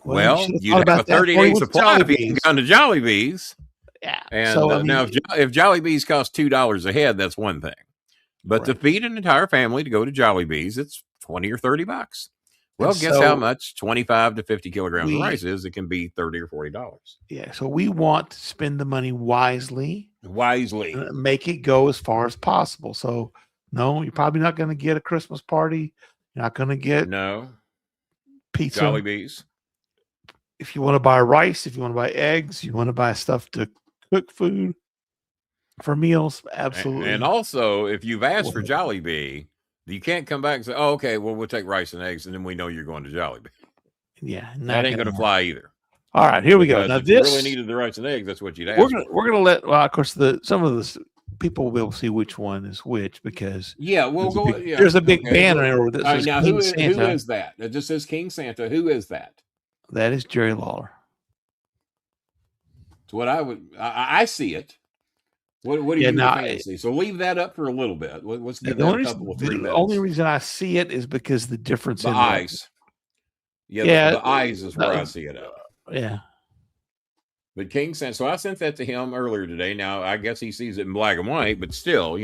Well, you have a 30-day supply if you can go to Jollibees. Yeah. And now if Jollibees cost $2 a head, that's one thing. But to feed an entire family to go to Jollibees, it's $20 or $30. Well, guess how much 25 to 50 kilograms of rice is? It can be $30 or $40. Yeah, so we want to spend the money wisely. Make it go as far as possible. So, no, you're probably not going to get a Christmas party. You're not going to get pizza. Jollibees. If you want to buy rice, if you want to buy eggs, you want to buy stuff to cook food for meals, absolutely. And also, if you've asked for Jollibee, You can't come back and say, "Oh, okay, well, we'll take rice and eggs," and then we know you're going to Jollibee. Yeah, That ain't going to fly either. All right, here we go. Because Now if you this really needed the rice and eggs, that's what you'd ask. we're gonna let. Well, of course, some of the people will be able to see which one is which because there's a big banner that says now King who Santa. is that? It just says King Santa. Who is that? That is Jerry Lawler. It's what I see it. What do you fancy? So leave that up for a little bit. Let's give that a couple of 3 minutes. The only reason I see it is because the difference in eyes. The eyes is where I see it at. Yeah. But King Santa, so I sent that to him earlier today. Now, I guess he sees it in black and white, but still,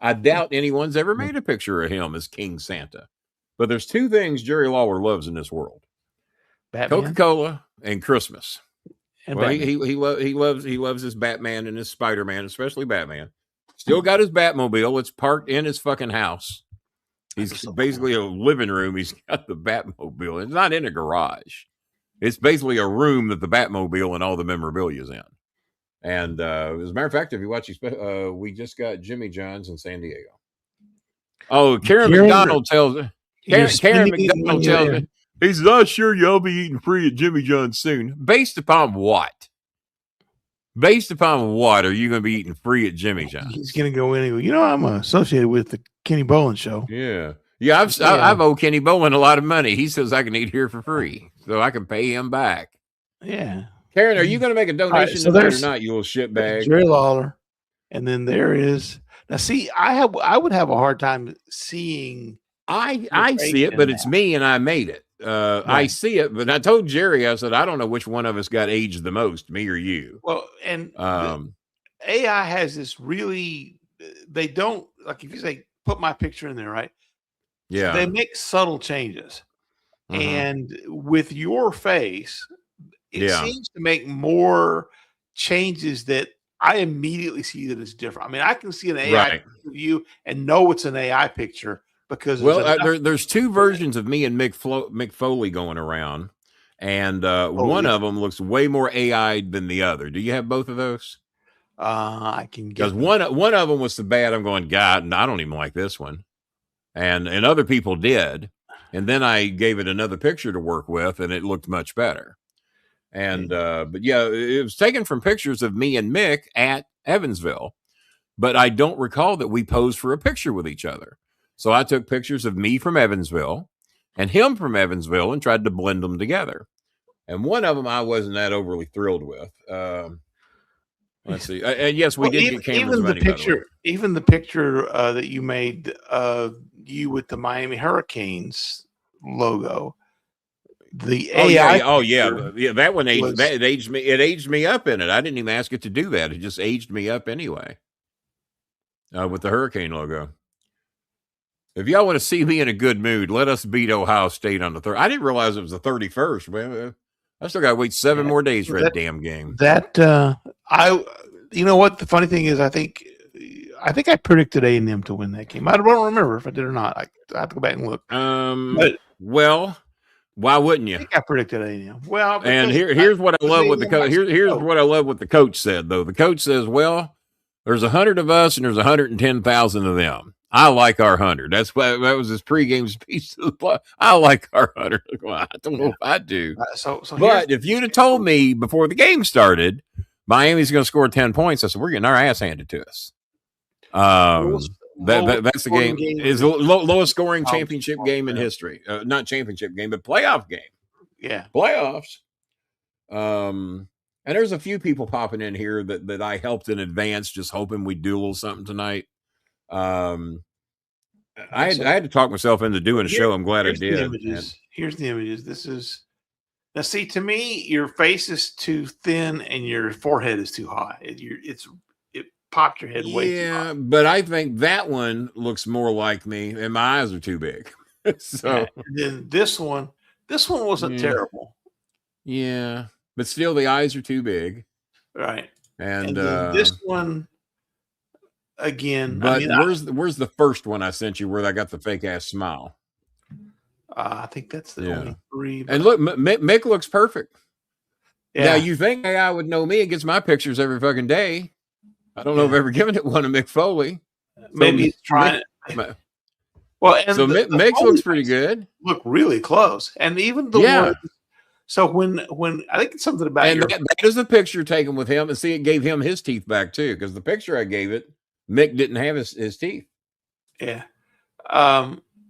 I doubt anyone's ever made a picture of him as King Santa. But there's 2 things Jerry Lawler loves in this world. Batman? Coca-Cola and Christmas. And well, he loves his Batman and his Spider-Man, especially Batman. Still got his Batmobile. It's parked in his fucking house. He's basically a living room. He's got the Batmobile. It's not in a garage. It's basically a room that the Batmobile and all the memorabilia is in. And as a matter of fact, if you watch, we just got Jimmy John's in San Diego. Oh, Karen McDonald tells me. Karen McDonald tells me. He says, "I'm sure y'all be eating free at Jimmy John's soon." Based upon what? Based upon what are you going to be eating free at Jimmy John's? He's going to go in and go, I'm associated with the Kenny Bolin show. Yeah. Yeah, I've owed Kenny Bolin a lot of money. He says I can eat here for free, so I can pay him back. Yeah. Karen, are you going to make a donation tonight or not, you little shitbag? Jerry Lawler. And then there is... Now, see, I would have a hard time seeing... I see it, but it's me and I made it. Right. I see it, but I told Jerry, I said, I don't know which one of us got aged the most, me or you. Well, and AI has this really, they don't, like if you say, put my picture in there, right? Yeah. They make subtle changes. Mm-hmm. And with your face, it seems to make more changes that I immediately see that it's different. I mean, I can see an AI picture of you and know it's an AI picture. Because there's 2 versions of me and Mick Foley going around, and one of them looks way more AI'd than the other. Do you have both of those? I can because one of them was so bad. I'm going, God, and I don't even like this one, and other people did, and then I gave it another picture to work with, and it looked much better. And but yeah, it was taken from pictures of me and Mick at Evansville, but I don't recall that we posed for a picture with each other. So I took pictures of me from Evansville and him from Evansville and tried to blend them together. And one of them I wasn't that overly thrilled with. Let's see. And yes, we did get cameras money. Even the picture that you made of you with the Miami Hurricanes logo. The AI. That one aged. It aged me. It aged me up in it. I didn't even ask it to do that. It just aged me up anyway. With the Hurricane logo. If y'all want to see me in a good mood, let us beat Ohio State on the 3rd. I didn't realize it was the 31st, man. I still got to wait 7 more days for that damn game. You know what? The funny thing is, I think I predicted A&M to win that game. I don't remember if I did or not. I have to go back and look. Well, why wouldn't you? I think I predicted A&M. Well, and here's what I love with the coach. Here's what I love what the coach said, though. The coach says, "Well, there's 100 of us and there's 110,000 of them. I like our 100." That was his pregame speech to the play. I like our 100. I don't know if I do. But if you'd have told me before the game started, Miami's going to score 10 points, I said, we're getting our ass handed to us. That's the game. Is the lowest scoring championship game in history. Not championship game, but playoff game. Yeah. Playoffs. And there's a few people popping in here that I helped in advance, just hoping we'd do a little something tonight. I had to talk myself into doing a show. I'm glad I did. Here's the images. This is now. See, to me, your face is too thin and your forehead is too high. It popped your head way too high. But I think that one looks more like me, and my eyes are too big. So then this one wasn't terrible. Yeah, but still, the eyes are too big. Right. And this one. Again, but where's the first one I sent you where I got the fake ass smile? I think that's the only 3. And look, Mick looks perfect. Yeah. Now you think AI would know me? It gets my pictures every fucking day. I don't know if I've ever given it one to Mick Foley. Maybe he's trying it. Well, and So Mix looks pretty good. Look really close, and even the Yeah. one. So when I think it's something about And that is a picture taken with him, and see, it gave him his teeth back too, because the picture I gave it, Mick didn't have his teeth. Yeah.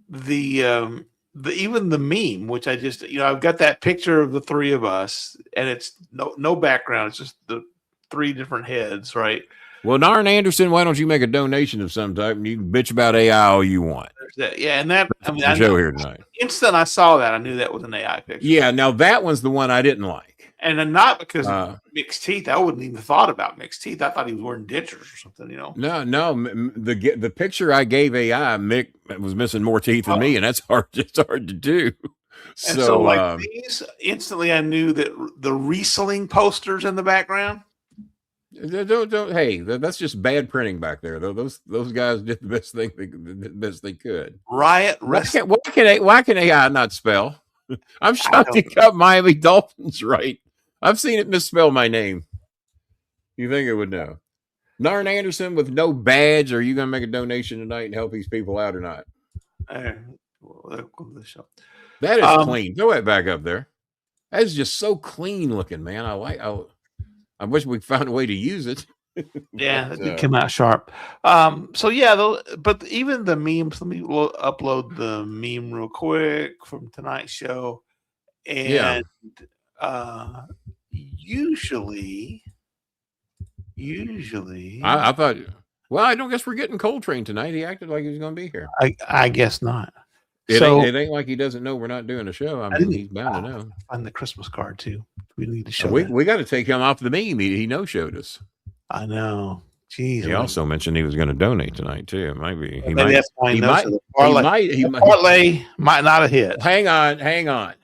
The even the meme, which I just I've got that picture of the three of us, and it's no background. It's just the three different heads, right? Well, Narn Anderson, why don't you make a donation of some type, and you can bitch about AI all you want. Yeah, and that I show here tonight. Instant I saw that, I knew that was an AI picture. Yeah, now that one's the one I didn't like, and then not because of mixed teeth. I wouldn't even thought about mixed teeth. I thought he was wearing dentures or something. No, the picture I gave AI, Mick was missing more teeth than me, and that's hard. It's hard to do. And so like these, instantly I knew that the Riesling posters in the background. Don't. Hey, that's just bad printing back there. Though those guys did the best they could. Riot. Why can AI not spell? I'm shocked he got Miami Dolphins right. I've seen it misspell my name. You think it would know? Narn Anderson with no badge. Are you going to make a donation tonight and help these people out or not? That is clean. Throw it back up there. That is just so clean looking, man. I wish we found a way to use it. Yeah, it came out sharp. So yeah, but even the memes. Let me upload the meme real quick from tonight's show. And usually, I thought. Well, I don't guess we're getting Coltrane tonight. He acted like he was going to be here. I guess not. It ain't like he doesn't know we're not doing a show. I mean, he's bound to know. Find the Christmas card too. We need to show. We got to take him off the meme. He no-showed us. I know. Jeez. He also mentioned he was going to donate tonight too. Maybe that's why he might. Parlay might not have hit. Hang on.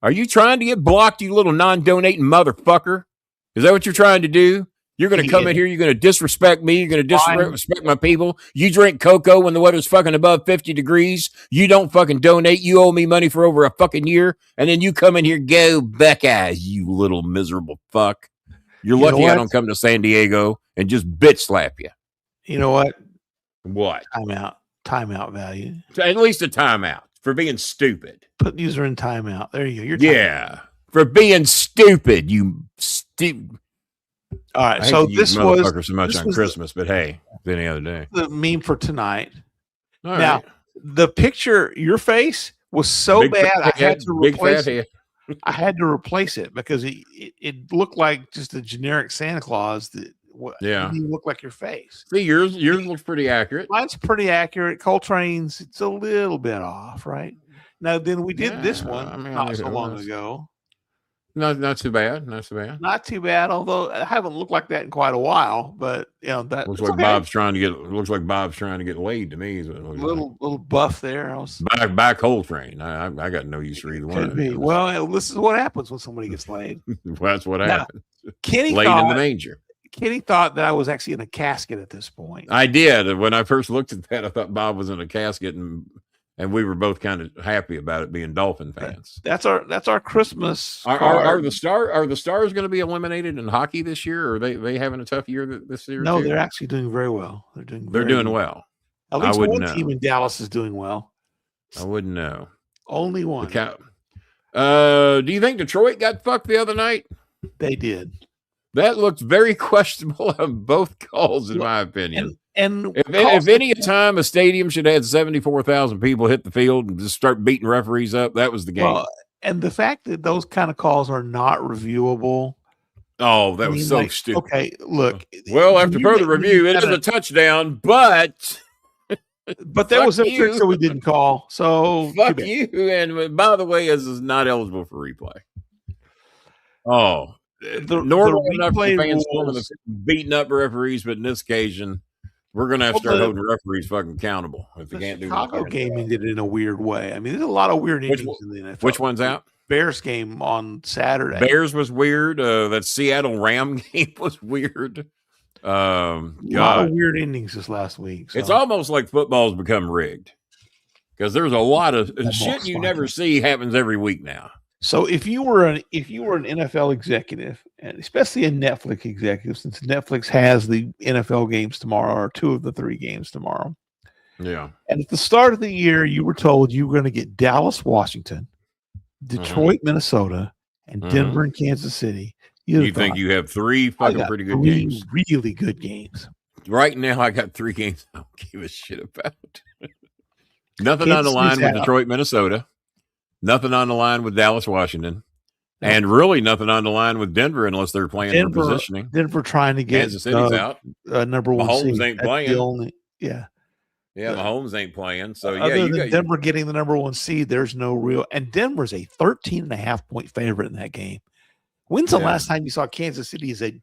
Are you trying to get blocked, you little non-donating motherfucker? Is that what you're trying to do? You're going to come in here. You're going to disrespect me. You're going to disrespect my people. You drink cocoa when the weather's fucking above 50 degrees. You don't fucking donate. You owe me money for over a fucking year. And then you come in here, go Buckeyes, you little miserable fuck. You're lucky I don't come to San Diego and just bitch slap you. You know what? What? Timeout value. At least a timeout for being stupid. Put user in timeout. There you go. For being stupid, you stupid. All right, so this was so much on Christmas, but hey, any other day. The meme for tonight. All now, right. The picture, your face was so bad, I had to replace it. I had to replace it because it looked like just a generic Santa Claus. That didn't look like your face. See, yours looks pretty accurate. Mine's pretty accurate. Coltrane's, it's a little bit off, right? Now, then we did this one not so long ago. Not too bad. Not too bad. Although I haven't looked like that in quite a while. But that looks like Bob's trying to get laid to me. Little buff there. Back Coltrane. I got no use for either one. Well, this is what happens when somebody gets laid. Well, that's what happens. Kenny laid in the manger. Kenny thought that I was actually in a casket at this point. I did. When I first looked at that, I thought Bob was in a casket, and we were both kind of happy about it, being Dolphin fans. That's our Christmas. Are the Stars going to be eliminated in hockey this year? Or are they having a tough year this year? No, they're actually doing very well. They're doing well. At least one team in Dallas is doing well. I wouldn't know. Only one. Do you think Detroit got fucked the other night? They did. That looked very questionable on both calls, in my opinion. And if any time a stadium should have had 74,000 people hit the field and just start beating referees up, that was the game. Well, and the fact that those kind of calls are not reviewable. Oh, that was so stupid. Okay, look. Well, after further review, it is a touchdown, but there was a trick that we didn't call. So fuck you. And by the way, this is not eligible for replay. Oh, normally fans beating up referees, but in this occasion, we're going to have to start holding referees fucking accountable if they can't do that. Chicago game ended in a weird way. I mean, there's a lot of weird innings in the NFL. Which one's out? Bears game on Saturday. Bears was weird. That Seattle Ram game was weird. A lot of weird innings this last week. So. It's almost like football's become rigged because there's a lot of shit you never see happens every week now. So if you were an NFL executive, and especially a Netflix executive, since Netflix has the NFL games tomorrow or 2 of the 3 games tomorrow, Yeah. And at the start of the year, you were told you were going to get Dallas, Washington, Detroit, Minnesota, and Denver and Kansas City. You think you have three fucking pretty good games? Really good games. Right now, I got 3 games I don't give a shit about. Nothing on the line with Detroit, Minnesota. Nothing on the line with Dallas, Washington. And really nothing on the line with Denver unless they're playing for positioning. Denver trying to get Kansas City's out. Number one Mahomes seed. ain't playing. Yeah, Mahomes ain't playing. So, other than Denver getting the number one seed, there's no real. And Denver's a 13.5-point favorite in that game. When's the last time you saw Kansas City as a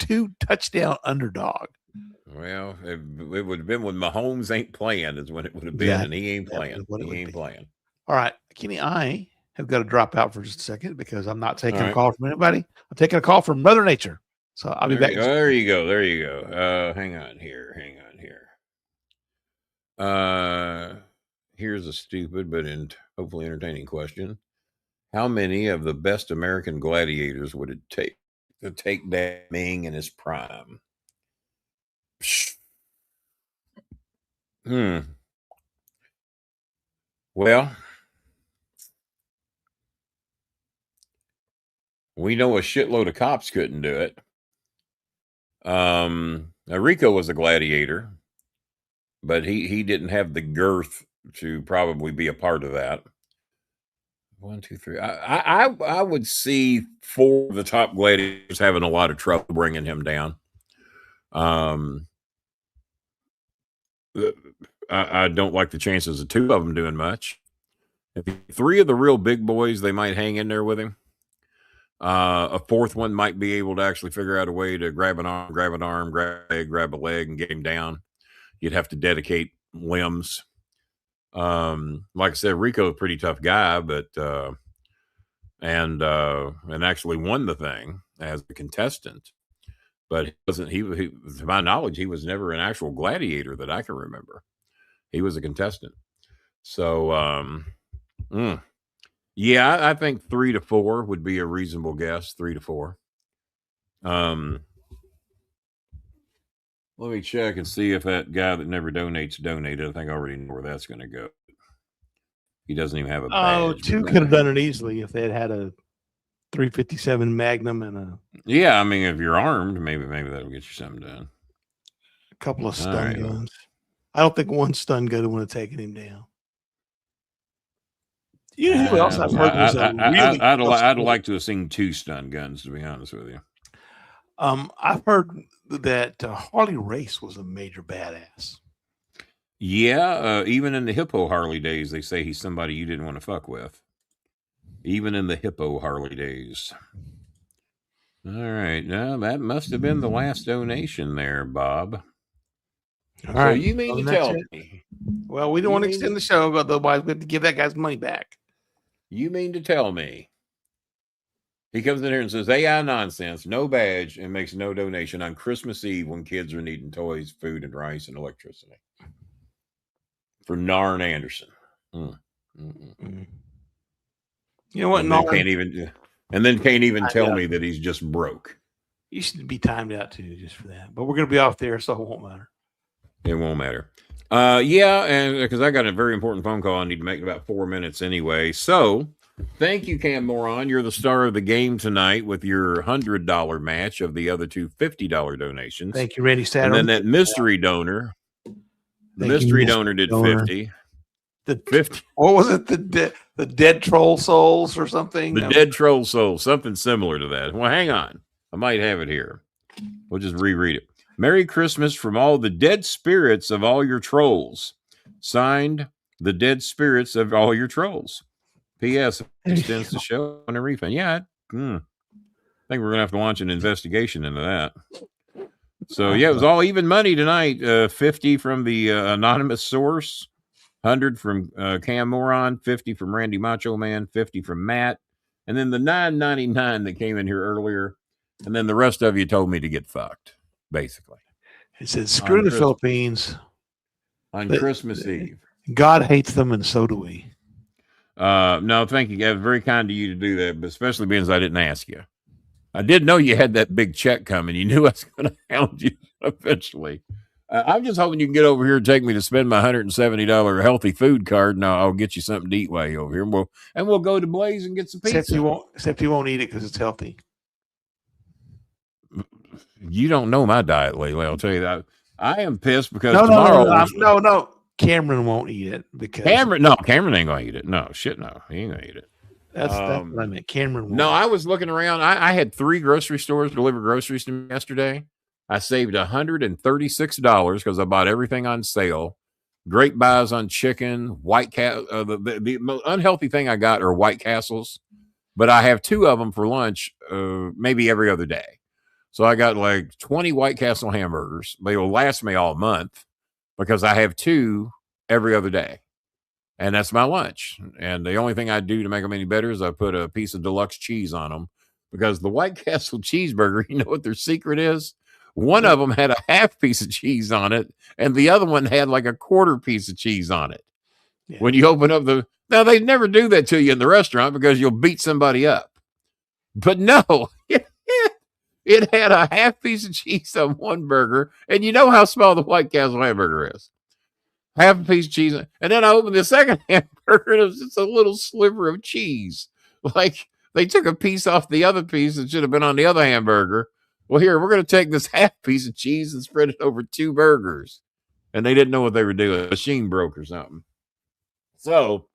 2-touchdown underdog? Well, it would have been when Mahomes ain't playing is when it would have been, and he ain't playing. He ain't playing. All right, Kenny, I have got to drop out for just a second because I'm not taking a call from anybody. I'm taking a call from Mother Nature. So I'll be back. There you go. Hang on here. Here's a stupid but hopefully entertaining question. How many of the best American gladiators would it take to take down Ming in his prime? Well, we know a shitload of cops couldn't do it. Rico was a gladiator, but he didn't have the girth to probably be a part of that. 1, 2, 3. I would see 4 of the top gladiators having a lot of trouble bringing him down. I don't like the chances of 2 of them doing much. If 3 of the real big boys, they might hang in there with him. A 4th one might be able to actually figure out a way to grab an arm, grab a leg, and get him down. You'd have to dedicate limbs. Like I said, Rico's a pretty tough guy, but and actually won the thing as a contestant. But he wasn't. He to my knowledge, he was never an actual gladiator that I can remember. He was a contestant. So, yeah, I think 3 to 4 would be a reasonable guess. 3 to 4. Let me check and see if that guy that never donates donated. I think I already know where that's going to go. He doesn't even have a badge. 2 could have done it easily if they had a 357 Magnum and a. Yeah, I mean, if you're armed, maybe that'll get you something done. A couple of stun guns. I don't think 1 stun gun would have taken him down. You know who else I've heard was a really. I'd like to have seen 2 stun guns, to be honest with you. I've heard that Harley Race was a major badass. Yeah, even in the Hippo Harley days, they say he's somebody you didn't want to fuck with. Even in the Hippo Harley days. All right, now that must have been the last donation there, Bob. All right. So you mean to tell me? Well, we don't want to extend the show, otherwise we have to give that guy's money back. You mean to tell me he comes in here and says AI nonsense, no badge, and makes no donation on Christmas Eve when kids are needing toys, food, and rice and electricity for Narn Anderson? You know what? And then can't even tell me that he's just broke. You should be timed out too, just for that. But we're going to be off there, so it won't matter. It won't matter. Yeah, and because I got a very important phone call I need to make in about 4 minutes anyway. So thank you, Cam Moron. You're the star of the game tonight with your $100 match of the other 2 $50 donations. Thank you, Randy Saturn. And then that mystery donor. The mystery donor did 50. The 50. What was it? The dead troll souls or something? The dead troll souls, something similar to that. Well, hang on. I might have it here. We'll just reread it. Merry Christmas from all the dead spirits of all your trolls. Signed, the dead spirits of all your trolls. P.S. Extends the show on a refund. Yeah, I think we're going to have to launch an investigation into that. So, yeah, it was all even money tonight. 50 from the anonymous source, 100 from Cam Moron, 50 from Randy Macho Man, 50 from Matt, and then the $9.99 that came in here earlier. And then the rest of you told me to get fucked, basically. It says, screw the Philippines. On Christmas Eve. God hates them, and so do we. No, thank you. It was very kind of you to do that, but especially because I didn't ask you. I did know you had that big check coming. You knew I was going to hound you eventually. I'm just hoping you can get over here and take me to spend my $170 healthy food card, and I'll get you something to eat while you're over here, and we'll go to Blaze and get some pizza. Except you won't eat it because it's healthy. You don't know my diet lately. I'll tell you that. I am pissed because tomorrow. No. Cameron won't eat it because Cameron ain't gonna eat it. No, shit, no, he ain't gonna eat it. That's what I meant. Cameron won't. No, I was looking around. I had 3 grocery stores deliver groceries to me yesterday. I saved $136 because I bought everything on sale. Great buys on chicken, White Castle. The most unhealthy thing I got are White Castles, but I have 2 of them for lunch, maybe every other day. So I got like 20 White Castle hamburgers. They will last me all month because I have 2 every other day. And that's my lunch. And the only thing I do to make them any better is I put a piece of deluxe cheese on them, because the White Castle cheeseburger, you know what their secret is? One of them had a half piece of cheese on it, and the other one had like a quarter piece of cheese on it. Yeah. When you open up now they never do that to you in the restaurant because you'll beat somebody up. But no, it had a half piece of cheese on one burger, and you know how small the White Castle hamburger is. Half a piece of cheese. And then I opened the second hamburger, and it was just a little sliver of cheese. Like they took a piece off the other piece that should have been on the other hamburger. Well, here, we're going to take this half piece of cheese and spread it over 2 burgers. And they didn't know what they were doing. The machine broke or something. So,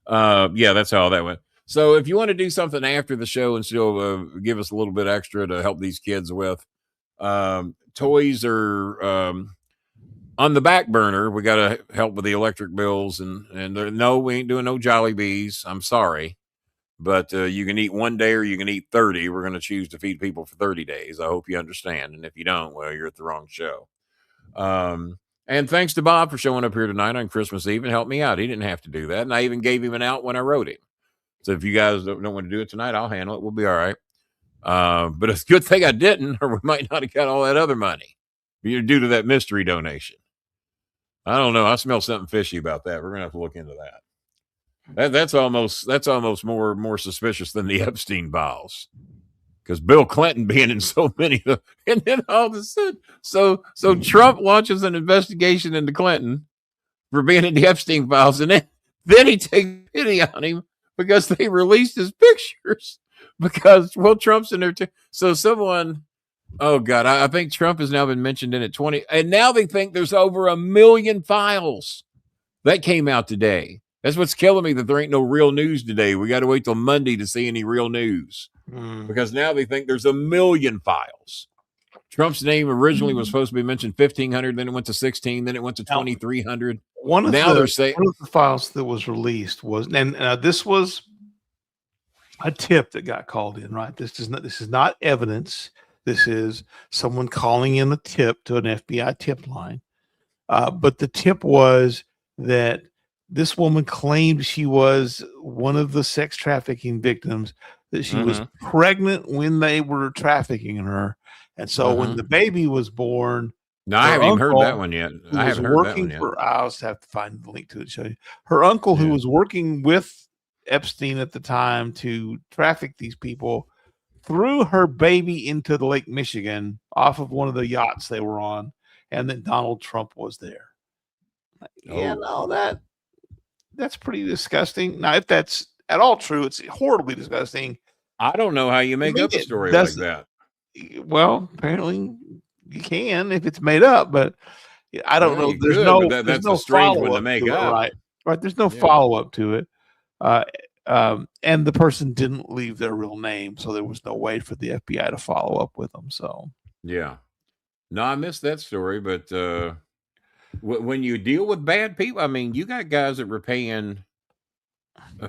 yeah, that's how that went. So if you want to do something after the show and still give us a little bit extra to help these kids with, toys are on the back burner. We got to help with the electric bills. And no, we ain't doing no Jolly Bees. I'm sorry. But you can eat 1 day or you can eat 30. We're going to choose to feed people for 30 days. I hope you understand. And if you don't, well, you're at the wrong show. And thanks to Bob for showing up here tonight on Christmas Eve and helped me out. He didn't have to do that. And I even gave him an out when I wrote him. So if you guys don't want to do it tonight, I'll handle it. We'll be all right. But it's a good thing I didn't, or we might not have got all that other money due to that mystery donation. I don't know. I smell something fishy about that. We're going to have to look into that. That's almost more suspicious than the Epstein files, because Bill Clinton being in so many of them, and then all of a sudden, so Trump launches an investigation into Clinton for being in the Epstein files, and then he takes pity on him because they released his pictures because Trump's in there too. So someone, oh God, I think Trump has now been mentioned in it 20, and now they think there's over 1 million files that came out today. That's what's killing me, that there ain't no real news today. We got to wait till Monday to see any real news because now they think there's 1 million files. Trump's name originally was supposed to be mentioned 1,500, then it went to 16, then it went to 2,300. One of the files that was released was, and this was a tip that got called in, right? This is not evidence. This is someone calling in a tip to an FBI tip line. But the tip was that this woman claimed she was one of the sex trafficking victims, that she was pregnant when they were trafficking her. And so when the baby was born, no, I haven't even heard that one yet. I haven't heard that one yet. I'll just have to find the link to it to show you. Her uncle, who was working with Epstein at the time to traffic these people, threw her baby into the Lake Michigan off of one of the yachts they were on, and that Donald Trump was there. That's pretty disgusting. Now, if that's at all true, it's horribly disgusting. I don't know how you make up a story like that. Well, apparently you can if it's made up, but I don't know. There's no strange one to make up. Right. There's no follow-up to it. And the person didn't leave their real name, so there was no way for the FBI to follow up with them. So yeah. No, I missed that story, but when you deal with bad people, I mean, you got guys that were paying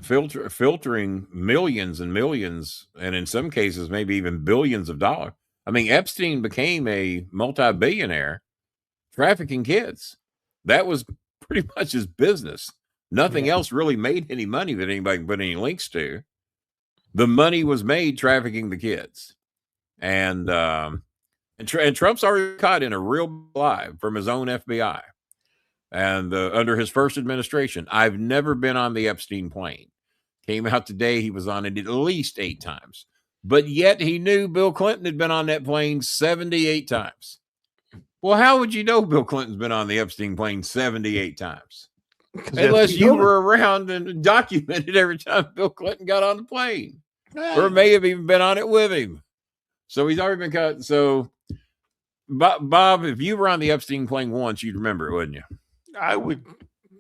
filtering millions and millions, and in some cases, maybe even billions of dollars. I mean, Epstein became a multi-billionaire trafficking kids. That was pretty much his business. Nothing else really made any money that anybody can put any links to. The money was made trafficking the kids. And Trump's already caught in a real lie from his own FBI. And under his first administration, I've never been on the Epstein plane. Came out today, he was on it at least 8 times. But yet he knew Bill Clinton had been on that plane 78 times. Well, how would you know Bill Clinton's been on the Epstein plane 78 times? 'Cause Unless that's- you were around and documented every time Bill Clinton got on the plane. Or may have even been on it with him. So he's already been cut. So, Bob, if you were on the Epstein plane once, you'd remember it, wouldn't you? I would.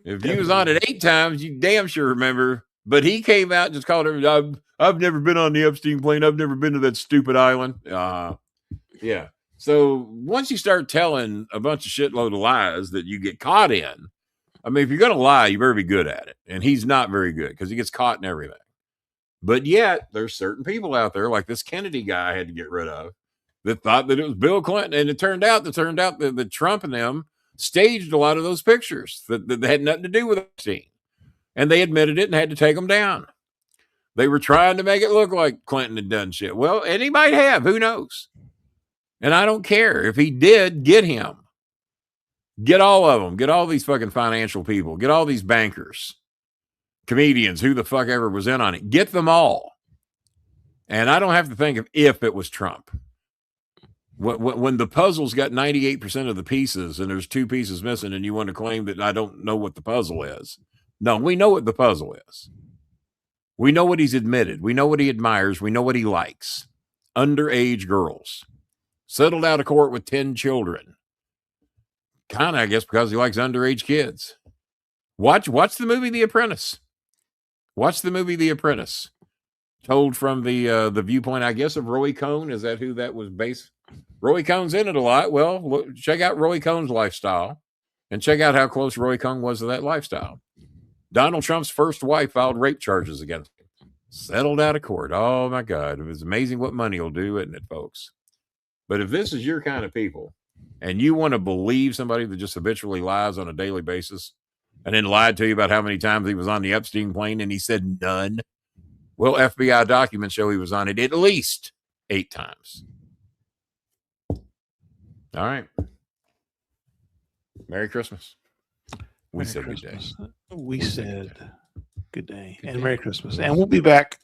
If you was on it 8 times, you damn sure remember. But he came out and just called it, I've never been on the Epstein plane. I've never been to that stupid island. Yeah. So once you start telling a bunch of shitload of lies that you get caught in, I mean, if you're going to lie, you better be good at it. And he's not very good because he gets caught in everything. But yet there's certain people out there like this Kennedy guy I had to get rid of that thought that it was Bill Clinton. And it turned out that Trump and them staged a lot of those pictures that had nothing to do with Epstein. And they admitted it and had to take them down. They were trying to make it look like Clinton had done shit. Well, and he might have. Who knows? And I don't care. If he did, get him. Get all of them. Get all these fucking financial people. Get all these bankers, comedians, who the fuck ever was in on it. Get them all. And I don't have to think of if it was Trump. When the puzzle's got 98% of the pieces and there's 2 pieces missing and you want to claim that I don't know what the puzzle is. No, we know what the puzzle is. We know what he's admitted. We know what he admires. We know what he likes. Underage girls. Settled out of court with 10 children. Kind of, I guess, because he likes underage kids. Watch the movie The Apprentice. Watch the movie The Apprentice. Told from the viewpoint, I guess, of Roy Cohn. Is that who that was based? Roy Cohn's in it a lot. Well, look, check out Roy Cohn's lifestyle and check out how close Roy Cohn was to that lifestyle. Donald Trump's first wife filed rape charges against him. Settled out of court. Oh, my God. It was amazing what money will do, isn't it, folks? But if this is your kind of people and you want to believe somebody that just habitually lies on a daily basis and then lied to you about how many times he was on the Epstein plane and he said none, well, FBI documents show he was on it at least 8 times. All right. Merry Christmas. We said good day. We said good day and Merry Christmas. And we'll be back